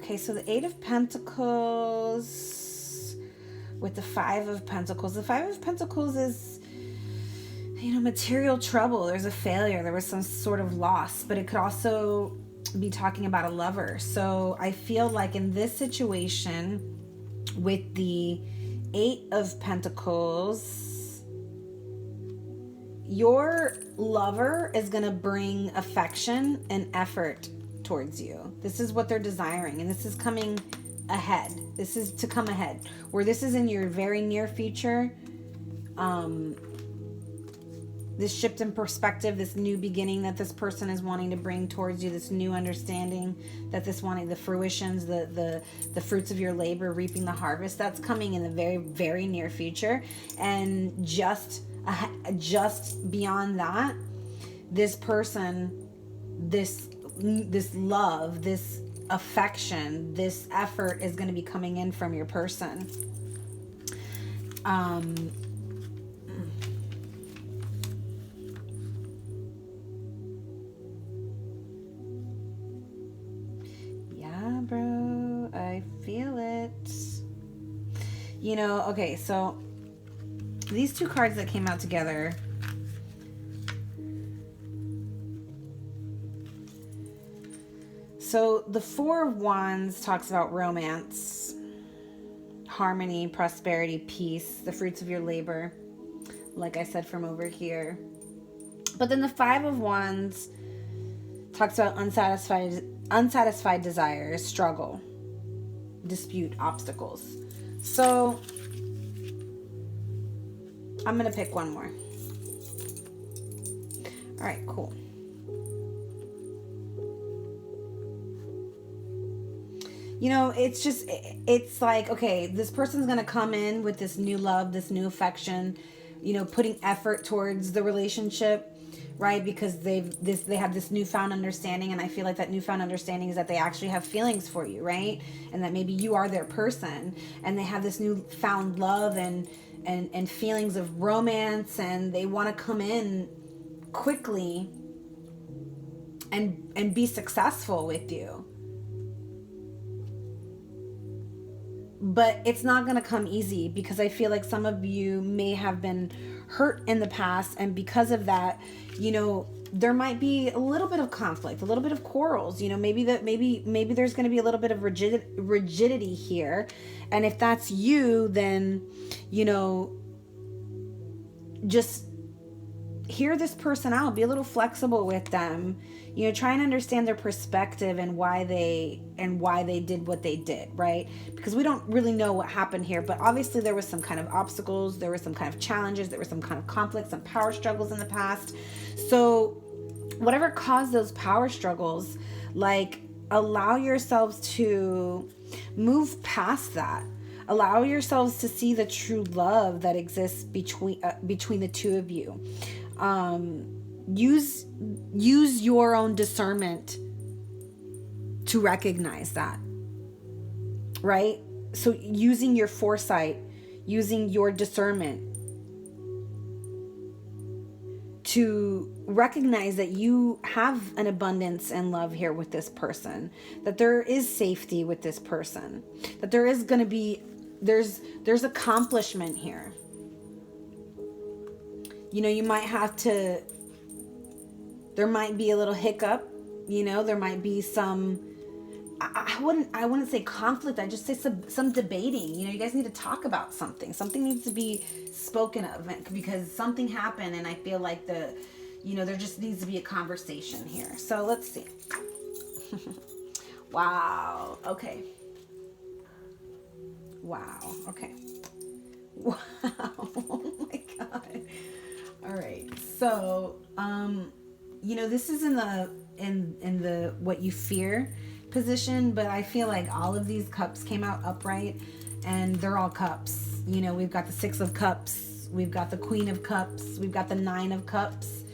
Okay. So the Eight of Pentacles with the Five of Pentacles. The Five of Pentacles is, you know, material trouble. There's a failure. There was some sort of loss, but it could also be talking about a lover. So I feel like in this situation with the Eight of Pentacles, your lover is going to bring affection and effort towards you. This is what they're desiring, and this is coming ahead. This is to come ahead, where this is in your very near future. This shift in perspective, this new beginning that this person is wanting to bring towards you, this new understanding that this wanting, the fruitions, the fruits of your labor, reaping the harvest, that's coming in the very, very near future. And just beyond that, this person, this love, this affection, this effort is going to be coming in from your person. Bro, I feel it. You know, okay, so these two cards that came out together, so the Four of Wands talks about romance, harmony, prosperity, peace, the fruits of your labor, like I said from over here. But then the Five of Wands talks about unsatisfied unsatisfied desires, struggle, dispute, obstacles. So I'm going to pick one more. All right, cool. You know, it's like, okay, this person's going to come in with this new love, this new affection, you know, putting effort towards the relationship, right? Because they have this newfound understanding, and I feel like that newfound understanding is that they actually have feelings for you, right? And that maybe you are their person, and they have this newfound love and feelings of romance, and they want to come in quickly and be successful with you. But it's not going to come easy, because I feel like some of you may have been hurt in the past, and because of that, you know, there might be a little bit of conflict, a little bit of quarrels, you know, maybe there's going to be a little bit of rigidity here. And if that's you, then, you know, just hear this person out, be a little flexible with them, you know, try and understand their perspective and why they did what they did, right? Because we don't really know what happened here, but obviously there was some kind of obstacles, there were some kind of challenges, there were some kind of conflicts, some power struggles in the past. So whatever caused those power struggles, like, allow yourselves to move past that. Allow yourselves to see the true love that exists between the two of you. Use your own discernment to recognize that, right? So using your foresight, using your discernment to recognize that you have an abundance and love here with this person, that there is safety with this person, that there is going to be, there's accomplishment here. You know, you might have to, there might be a little hiccup, you know, there might be some, I wouldn't say conflict, I just say some debating. You know, you guys need to talk about something. Something needs to be spoken of, because something happened, and I feel like there just needs to be a conversation here. So let's see. Wow. Okay. Wow. Okay. Wow. Oh my God. All right. So, you know, this is in the what you fear position, but I feel like all of these cups came out upright, and they're all cups. You know, we've got the 6 of Cups, we've got the Queen of Cups, we've got the 9 of Cups,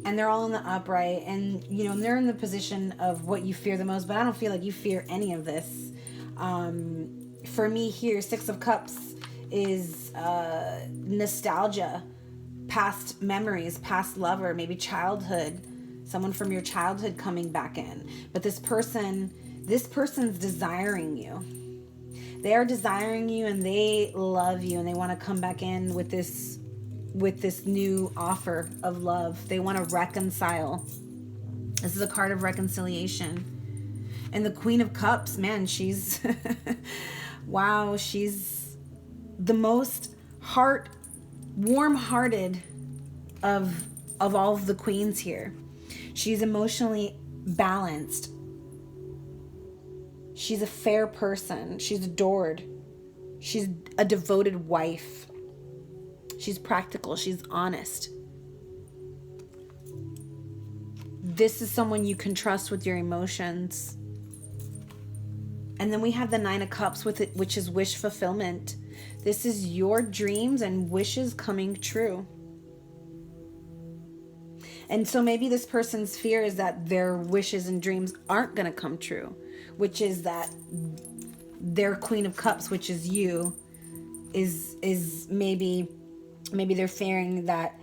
and they're all in the upright, and, you know, they're in the position of what you fear the most, but I don't feel like you fear any of this. For me here, 6 of Cups is nostalgia, past memories, past lover, maybe childhood, someone from your childhood coming back in. But this person's desiring you. They are desiring you, and they love you, and they want to come back in with this new offer of love. They want to reconcile. This is a card of reconciliation. And the Queen of Cups, man, she's wow, she's the most warm-hearted of all of the queens here. She's emotionally balanced. She's a fair person. She's adored. She's a devoted wife. She's practical. She's honest. This is someone you can trust with your emotions. And then we have the 9 of Cups with it, which is wish fulfillment. This is your dreams and wishes coming true. And so maybe this person's fear is that their wishes and dreams aren't going to come true, which is that their Queen of Cups, which is you, is maybe they're fearing that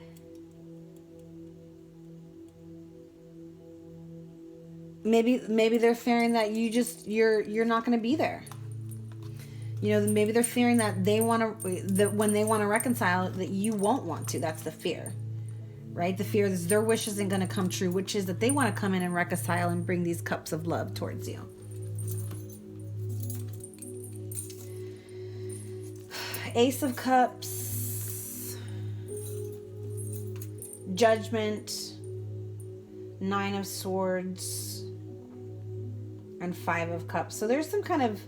maybe they're fearing that you're not going to be there. You know, maybe they're fearing that when they want to reconcile, that you won't want to. That's the fear, right? The fear is their wish isn't going to come true, which is that they want to come in and reconcile and bring these cups of love towards you. Ace of Cups, Judgment, 9 of Swords, and 5 of Cups. So there's some kind of,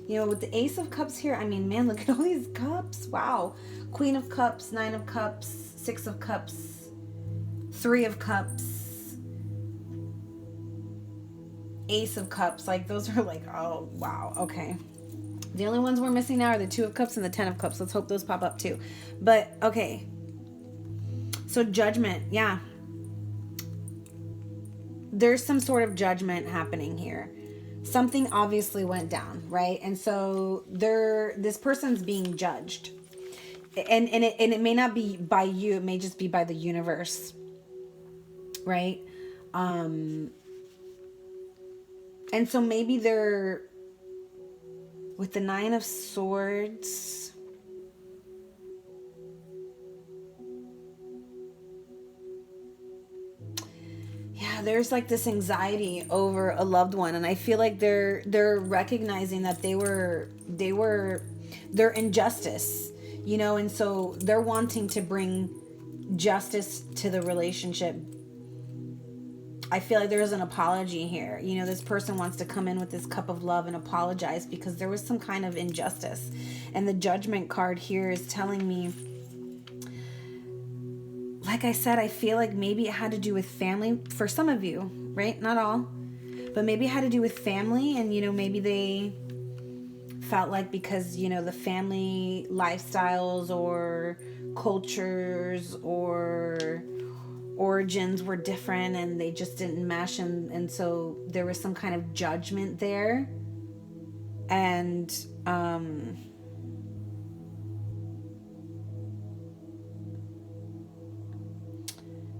you know, with the Ace of Cups here, I mean, man, look at all these cups. Wow. Queen of Cups, 9 of Cups, 6 of Cups, 3 of Cups, Ace of Cups. Like, those are like, oh, wow. Okay. The only ones we're missing now are the 2 of Cups and the 10 of Cups. Let's hope those pop up too. But, okay. So, Judgment. Yeah. There's some sort of judgment happening here. Something obviously went down, right? And so this person's being judged. And it may not be by you. It may just be by the universe, right? And so maybe they're... With the 9 of Swords... Yeah, there's like this anxiety over a loved one, and I feel like they're recognizing that they're injustice, you know, and so they're wanting to bring justice to the relationship. I feel like there's an apology here. You know, this person wants to come in with this cup of love and apologize because there was some kind of injustice. And the Judgment card here is telling me, like I said, I feel like maybe it had to do with family for some of you, right? Not all, but maybe it had to do with family. And, you know, maybe they felt like because, you know, the family lifestyles or cultures or origins were different and they just didn't mesh. And so there was some kind of judgment there. And,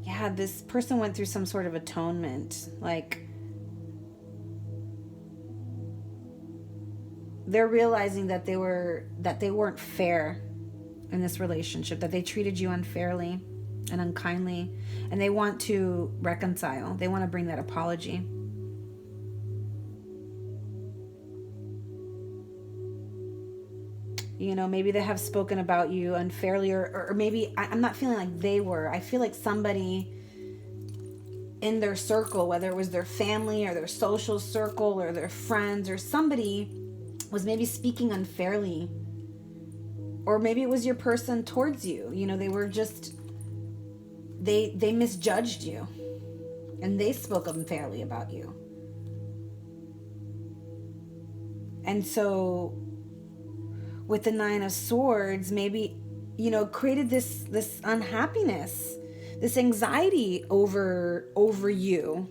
yeah, this person went through some sort of atonement. Like, they're realizing that they weren't fair in this relationship, that they treated you unfairly and unkindly, and they want to reconcile. They want to bring that apology. You know, maybe they have spoken about you unfairly, or maybe I'm not feeling like they were. I feel like somebody in their circle, whether it was their family or their social circle or their friends, or somebody was maybe speaking unfairly. Or maybe it was your person towards you. You know, they were just, they misjudged you and they spoke unfairly about you. And so with the 9 of Swords, maybe, you know, created this unhappiness, this anxiety over you,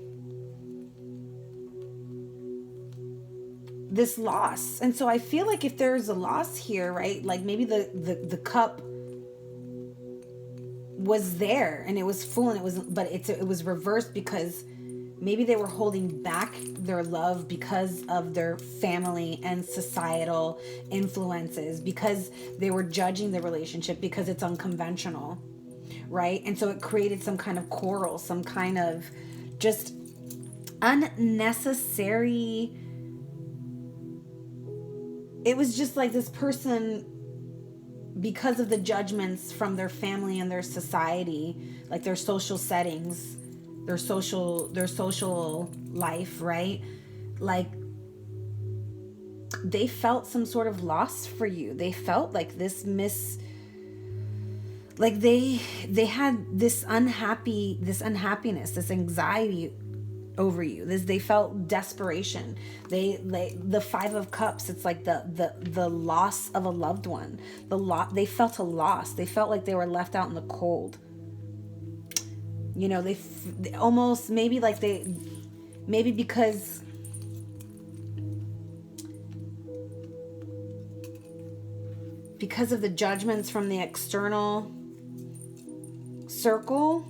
this loss. And so I feel like if there's a loss here, right, like maybe the cup was there and it was full and it was reversed because maybe they were holding back their love because of their family and societal influences, because they were judging the relationship because it's unconventional, right? And so it created some kind of quarrel, some kind of just unnecessary. It was just like this person, because of the judgments from their family and their society, like their social settings, their social life, right? Like they felt some sort of loss for you. They felt like this like they had this unhappiness, this anxiety over you. They felt desperation. The 5 of Cups, it's like the loss of a loved one. They felt a loss. They felt like they were left out in the cold. You know, they almost, maybe because of the judgments from the external circle,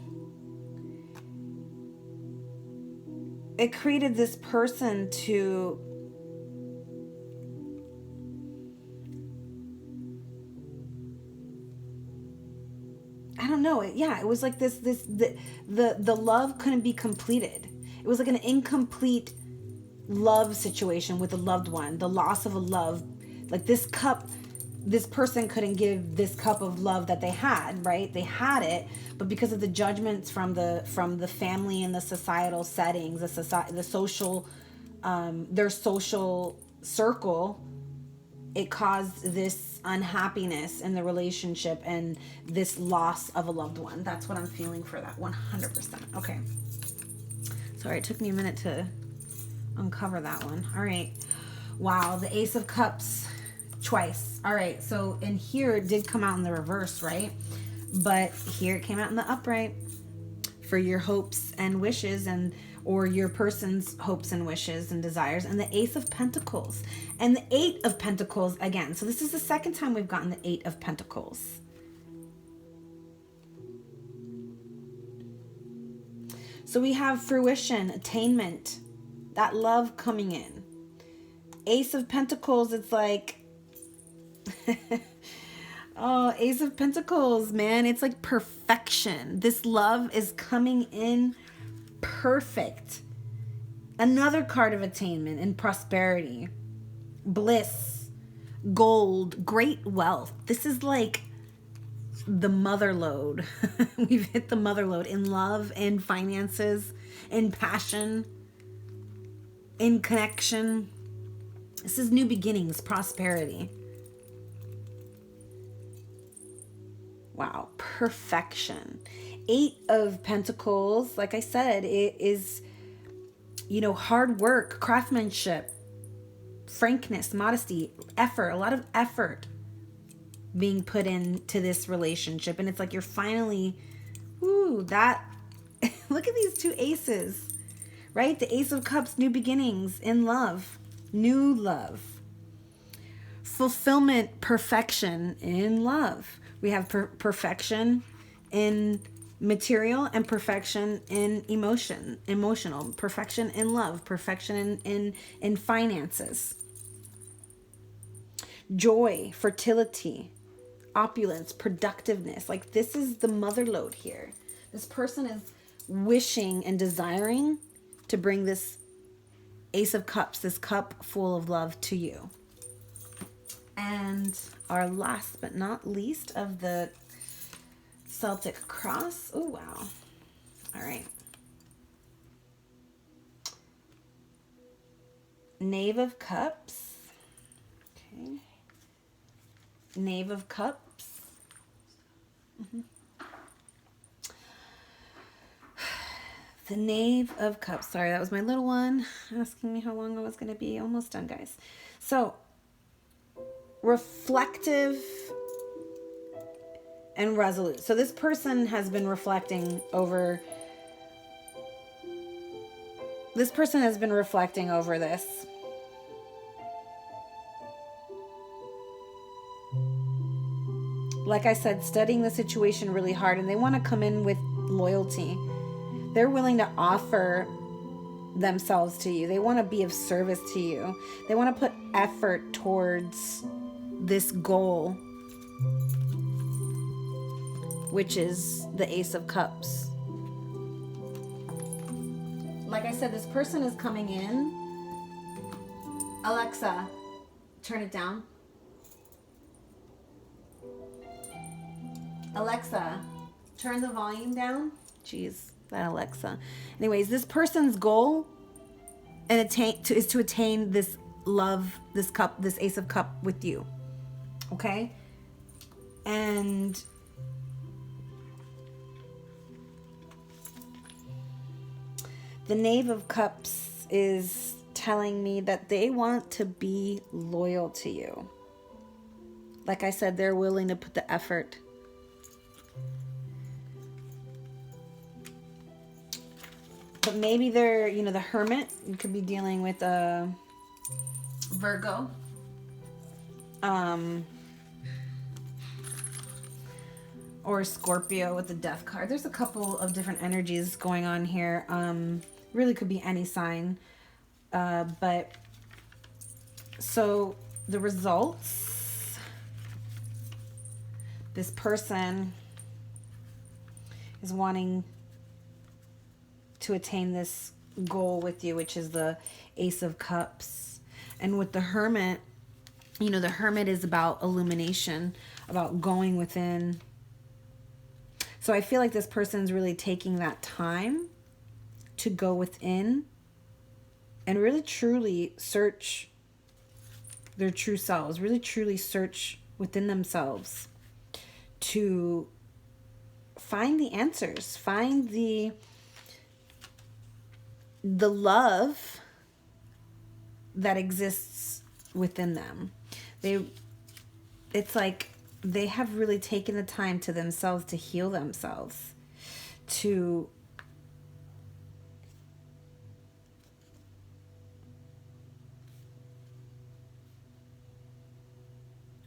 it created this person to I don't know. It was like the love couldn't be completed. It was like an incomplete love situation with a loved one, the loss of a love. Like this cup, this person couldn't give this cup of love that they had, right? They had it, but because of the judgments from the family and the societal settings, the social their social circle, it caused this unhappiness in the relationship and this loss of a loved one. That's what I'm feeling for that 100%. Okay. Sorry, it took me a minute to uncover that one. All right. Wow, the Ace of Cups twice. All right, so in here it did come out in the reverse, right? But here it came out in the upright for your hopes and wishes, and or your person's hopes and wishes and desires. And the Ace of Pentacles and the Eight of Pentacles again. So this is the second time we've gotten the Eight of Pentacles. So we have fruition, attainment, that love coming in. Ace of Pentacles, it's like oh, Ace of Pentacles, man, it's like perfection. This love is coming in perfect. Another card of attainment and prosperity, bliss, gold, great wealth. This is like the mother load. We've hit the mother load in love, in finances, in passion, in connection. This is new beginnings, prosperity. Wow, perfection. Eight of Pentacles, like I said, it is, you know, hard work, craftsmanship, frankness, modesty, effort, a lot of effort being put into this relationship. And it's like you're finally, ooh, that, look at these two aces, right? The Ace of Cups, new beginnings in love, new love, fulfillment, perfection in love. We have perfection in material and perfection in emotional, perfection in love, perfection in finances, joy, fertility, opulence, productiveness. Like this is the mother load here. This person is wishing and desiring to bring this Ace of Cups, this cup full of love to you. And our last but not least of the Celtic cross. Oh, wow. All right. Knave of Cups. Okay. Knave of Cups. The Knave of Cups. Sorry, that was my little one asking me how long I was going to be. Almost done, guys. So, reflective and resolute. So this person has been reflecting over this. Like I said, studying the situation really hard, and they want to come in with loyalty. They're willing to offer themselves to you. They want to be of service to you. They want to put effort towards this goal, which is the Ace of Cups. Like I said, this person is coming in. Alexa, turn it down. Alexa, turn the volume down. Jeez, that Alexa. Anyways, this person's goal and is to attain this love, this cup, this Ace of Cup with you. Okay? And the Knave of Cups is telling me that they want to be loyal to you. Like I said, they're willing to put the effort. But maybe they're, you know, the Hermit. You could be dealing with a Virgo. Or Scorpio with the Death card. There's a couple of different energies going on here. Really could be any sign. But so the results, this person is wanting to attain this goal with you, which is the Ace of Cups. And with the Hermit, you know, the Hermit is about illumination, about going within. So I feel like this person's really taking that time to go within and really truly search their true selves, really truly search within themselves to find the answers, find the love that exists within them. It's like they have really taken the time to themselves to heal themselves, to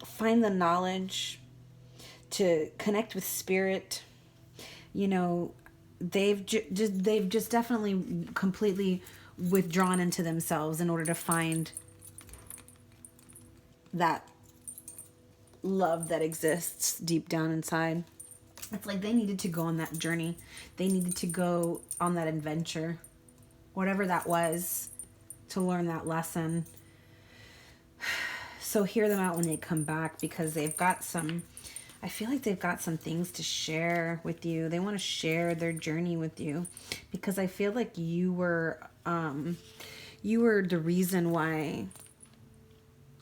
find the knowledge, to connect with spirit. You know, they've just definitely completely withdrawn into themselves in order to find that love that exists deep down inside. It's like they needed to go on that journey. They needed to go on that adventure, whatever that was, to learn that lesson. So hear them out when they come back, because they've got some, I feel like they've got some things to share with you. They want to share their journey with you, because I feel like you were the reason why,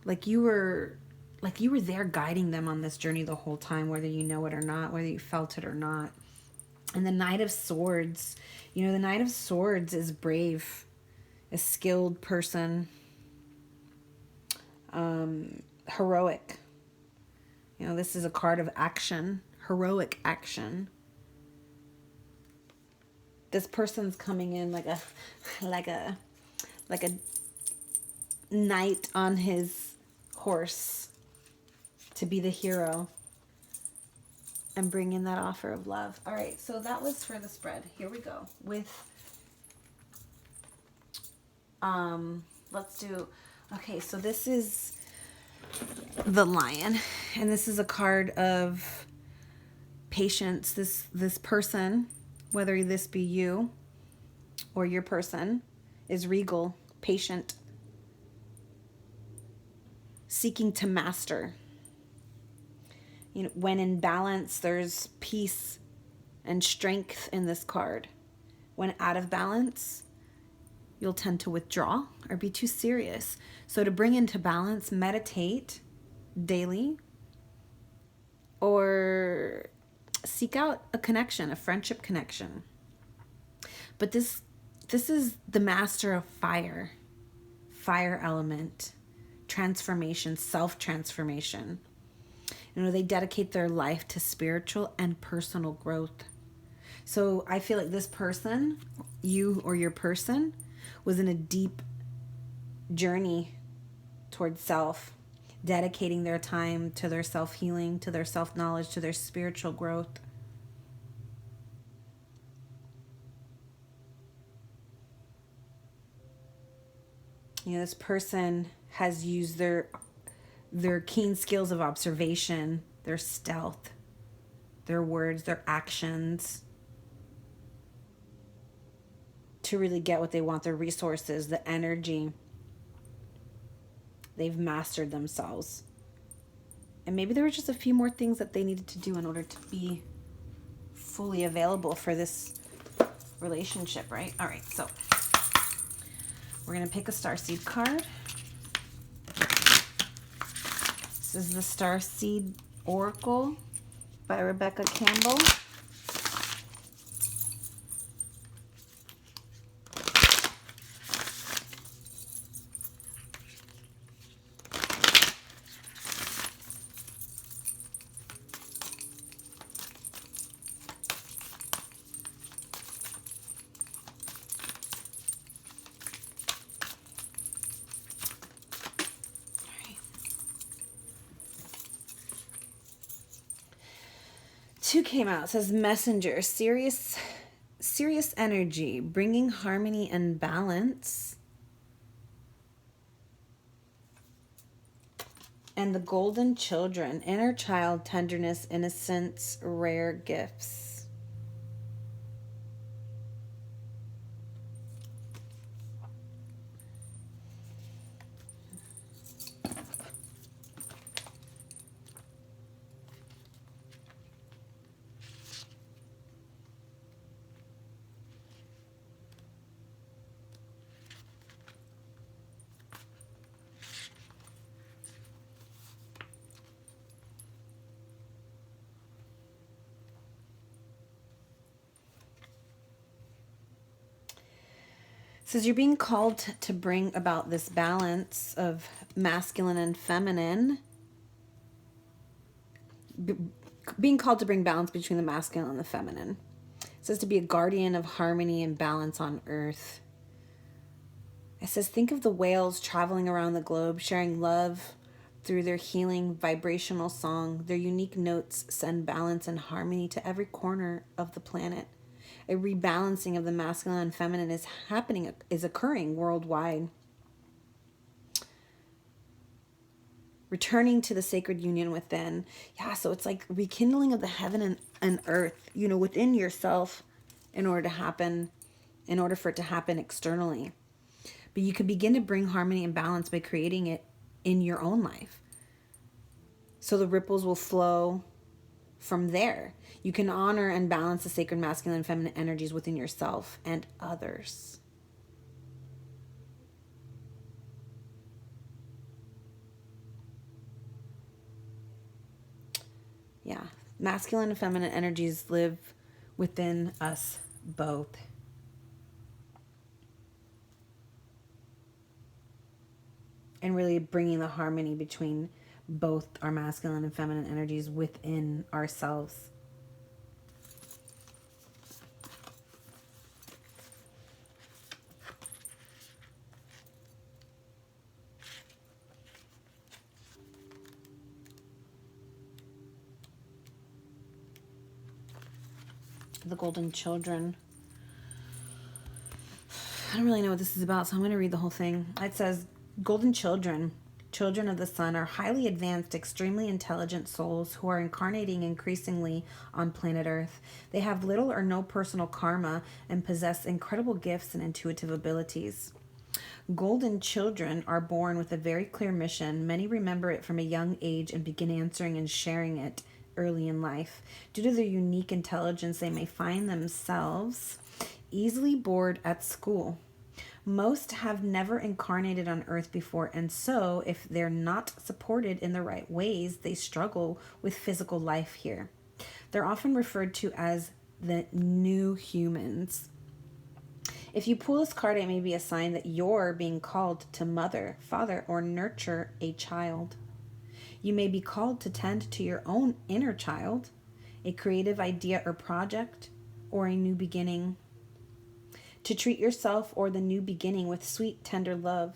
like you were there guiding them on this journey the whole time, whether you know it or not, whether you felt it or not. And the Knight of Swords, you know, the Knight of Swords is brave, a skilled person, heroic. You know, this is a card of action, heroic action. This person's coming in like a knight on his horse to be the hero and bring in that offer of love. All right, so that was for the spread. Here we go with let's do, okay, so this is the Lion, and this is a card of patience. This person, whether this be you or your person, is regal, patient, seeking to master. You know, when in balance, there's peace and strength in this card. When out of balance, you'll tend to withdraw or be too serious. So to bring into balance, meditate daily, or seek out a connection, a friendship connection. But this is the master of fire element, transformation, self-transformation. You know, they dedicate their life to spiritual and personal growth. So I feel like this person, you or your person, was in a deep journey towards self, dedicating their time to their self-healing, to their self-knowledge, to their spiritual growth. You know, this person has used their keen skills of observation, their stealth, their words, their actions, to really get what they want, their resources, the energy. They've mastered themselves. And maybe there were just a few more things that they needed to do in order to be fully available for this relationship, right? All right, so we're going to pick a Starseed card. This is the Starseed Oracle by Rebecca Campbell. Two came out. It says Messenger, serious energy, bringing harmony and balance. And the Golden Children, inner child, tenderness, innocence, rare gifts. says you're being called to bring about this balance of masculine and feminine. Being called to bring balance between the masculine and the feminine. It says to be a guardian of harmony and balance on earth. It says think of the whales traveling around the globe, sharing love through their healing vibrational song. Their unique notes send balance and harmony to every corner of the planet. A rebalancing of the masculine and feminine is occurring worldwide. Returning to the sacred union within. Yeah, so it's like rekindling of the heaven and earth, you know, within yourself in order for it to happen externally. But you can begin to bring harmony and balance by creating it in your own life. So the ripples will flow from there. You can honor and balance the sacred masculine and feminine energies within yourself and others. Yeah, masculine and feminine energies live within us both. And really bringing the harmony between both our masculine and feminine energies within ourselves. The golden children. I don't really know what this is about, so I'm going to read the whole thing. It says, golden children, children of the sun, are highly advanced, extremely intelligent souls who are incarnating increasingly on planet Earth. They have little or no personal karma and possess incredible gifts and intuitive abilities. Golden children are born with a very clear mission. Many remember it from a young age and begin answering and sharing it early in life. Due to their unique intelligence, they may find themselves easily bored at school. Most have never incarnated on Earth before, and so, if they're not supported in the right ways, they struggle with physical life here. They're often referred to as the new humans. If you pull this card, it may be a sign that you're being called to mother, father, or nurture a child. You may be called to tend to your own inner child, a creative idea or project, or a new beginning. To treat yourself or the new beginning with sweet, tender love,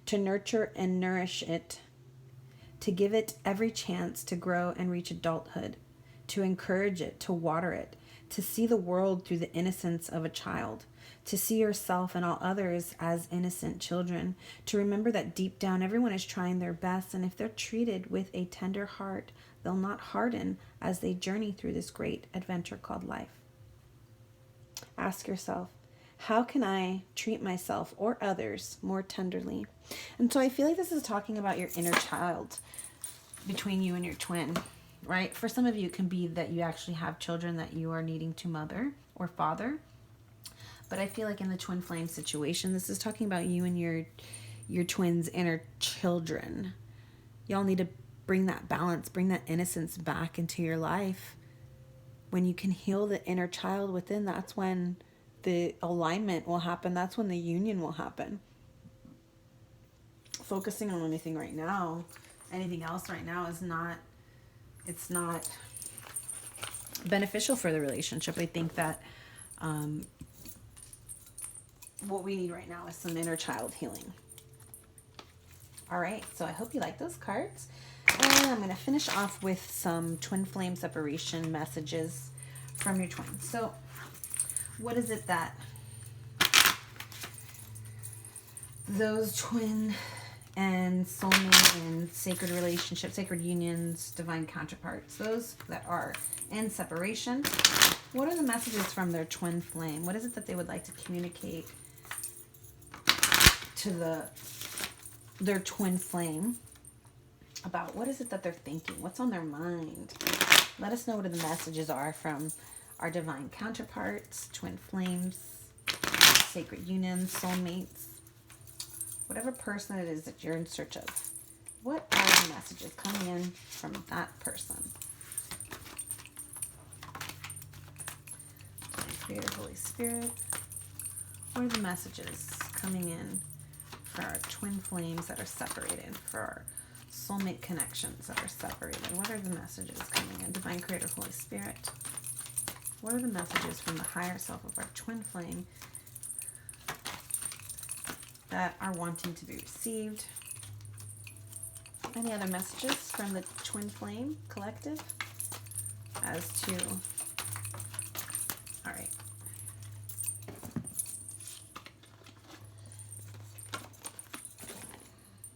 to nurture and nourish it, to give it every chance to grow and reach adulthood, to encourage it, to water it, to see the world through the innocence of a child, to see yourself and all others as innocent children, to remember that deep down everyone is trying their best, and if they're treated with a tender heart, they'll not harden as they journey through this great adventure called life. Ask yourself, how can I treat myself or others more tenderly? And so I feel like this is talking about your inner child between you and your twin, right? For some of you, it can be that you actually have children that you are needing to mother or father. But I feel like in the twin flame situation, this is talking about you and your twin's inner children. Y'all need to bring that balance, bring that innocence back into your life. When you can heal the inner child within, that's when the alignment will happen. That's when the union will happen. Focusing on anything else right now is not, it's not beneficial for the relationship. I think that what we need right now is some inner child healing. All right, so I hope you like those cards. And I'm going to finish off with some twin flame separation messages from your twin. So what is it that those twin and soulmate and sacred relationships, sacred unions, divine counterparts, those that are in separation, what are the messages from their twin flame? What is it that they would like to communicate to their twin flame about? What is it that they're thinking? What's on their mind? Let us know what the messages are from our divine counterparts, twin flames, sacred unions, soulmates, whatever person it is that you're in search of. What are the messages coming in from that person? Holy Spirit, what are the messages coming in for our twin flames that are separated, for our soulmate connections that are separated? What are the messages coming in? Divine Creator, Holy Spirit. What are the messages from the higher self of our twin flame that are wanting to be received? Any other messages from the twin flame collective as to... All right.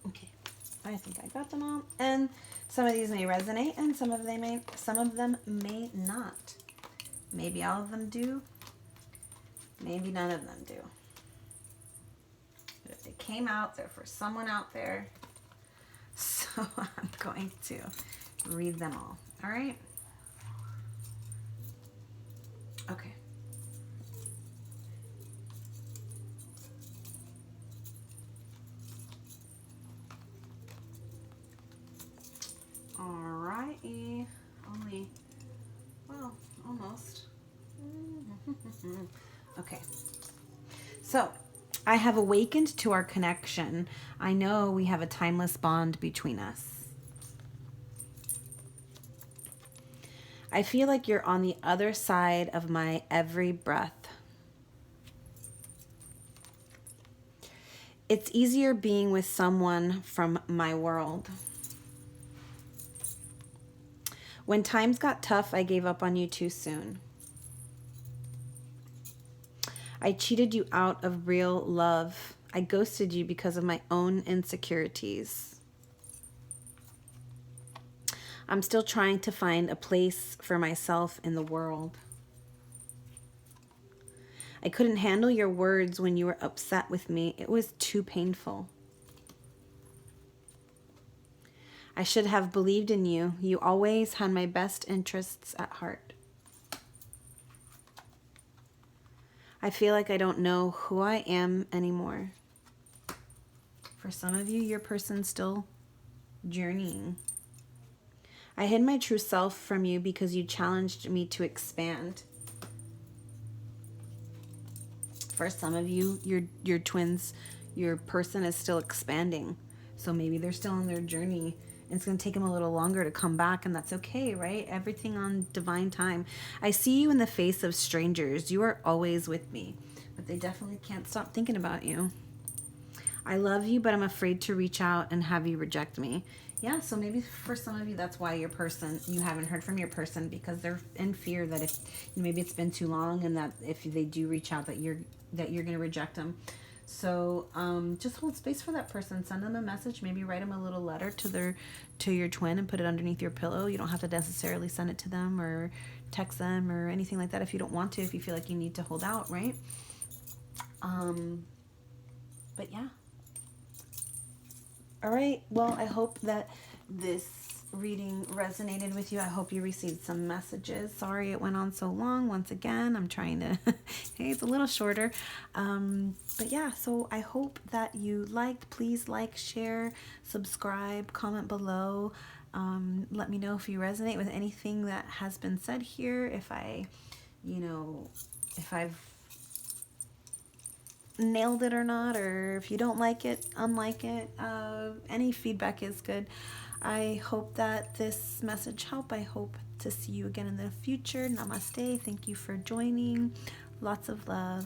Okay, I think I got them all. And some of these may resonate, and some of them may not. Maybe all of them do. Maybe none of them do. But if they came out, they're for someone out there. So I'm going to read them all. All right? Okay. Alrighty. Only, well, almost. Okay. So, I have awakened to our connection. I know we have a timeless bond between us. I feel like you're on the other side of my every breath. It's easier being with someone from my world. When times got tough, I gave up on you too soon. I cheated you out of real love. I ghosted you because of my own insecurities. I'm still trying to find a place for myself in the world. I couldn't handle your words when you were upset with me. It was too painful. I should have believed in you. You always had my best interests at heart. I feel like I don't know who I am anymore. For some of you, your person's still journeying. I hid my true self from you because you challenged me to expand. For some of you, your twins, your person is still expanding. So maybe they're still on their journey. And it's going to take them a little longer to come back, and that's okay, right? Everything on divine time. I see you in the face of strangers. You are always with me, but they definitely can't stop thinking about you. I love you, but I'm afraid to reach out and have you reject me. Yeah, so maybe for some of you, that's why your person, you haven't heard from your person, because they're in fear that if maybe it's been too long, and that if they do reach out, that you're going to reject them. So just hold space for that person. Send them a message. Maybe write them a little letter to your twin and put it underneath your pillow. You don't have to necessarily send it to them or text them or anything like that if you don't want to, if you feel like you need to hold out, right? But yeah. All right. Well, I hope that this reading resonated with you. I hope you received some messages. Sorry it went on so long. Once again, I'm trying to hey, it's a little shorter, but yeah, so I hope that you liked. Please like, share, subscribe, comment below. Let me know if you resonate with anything that has been said here, if I've nailed it or not, or if you don't like it, unlike it. Any feedback is good. I hope that this message helped. I hope to see you again in the future. Namaste. Thank you for joining. Lots of love.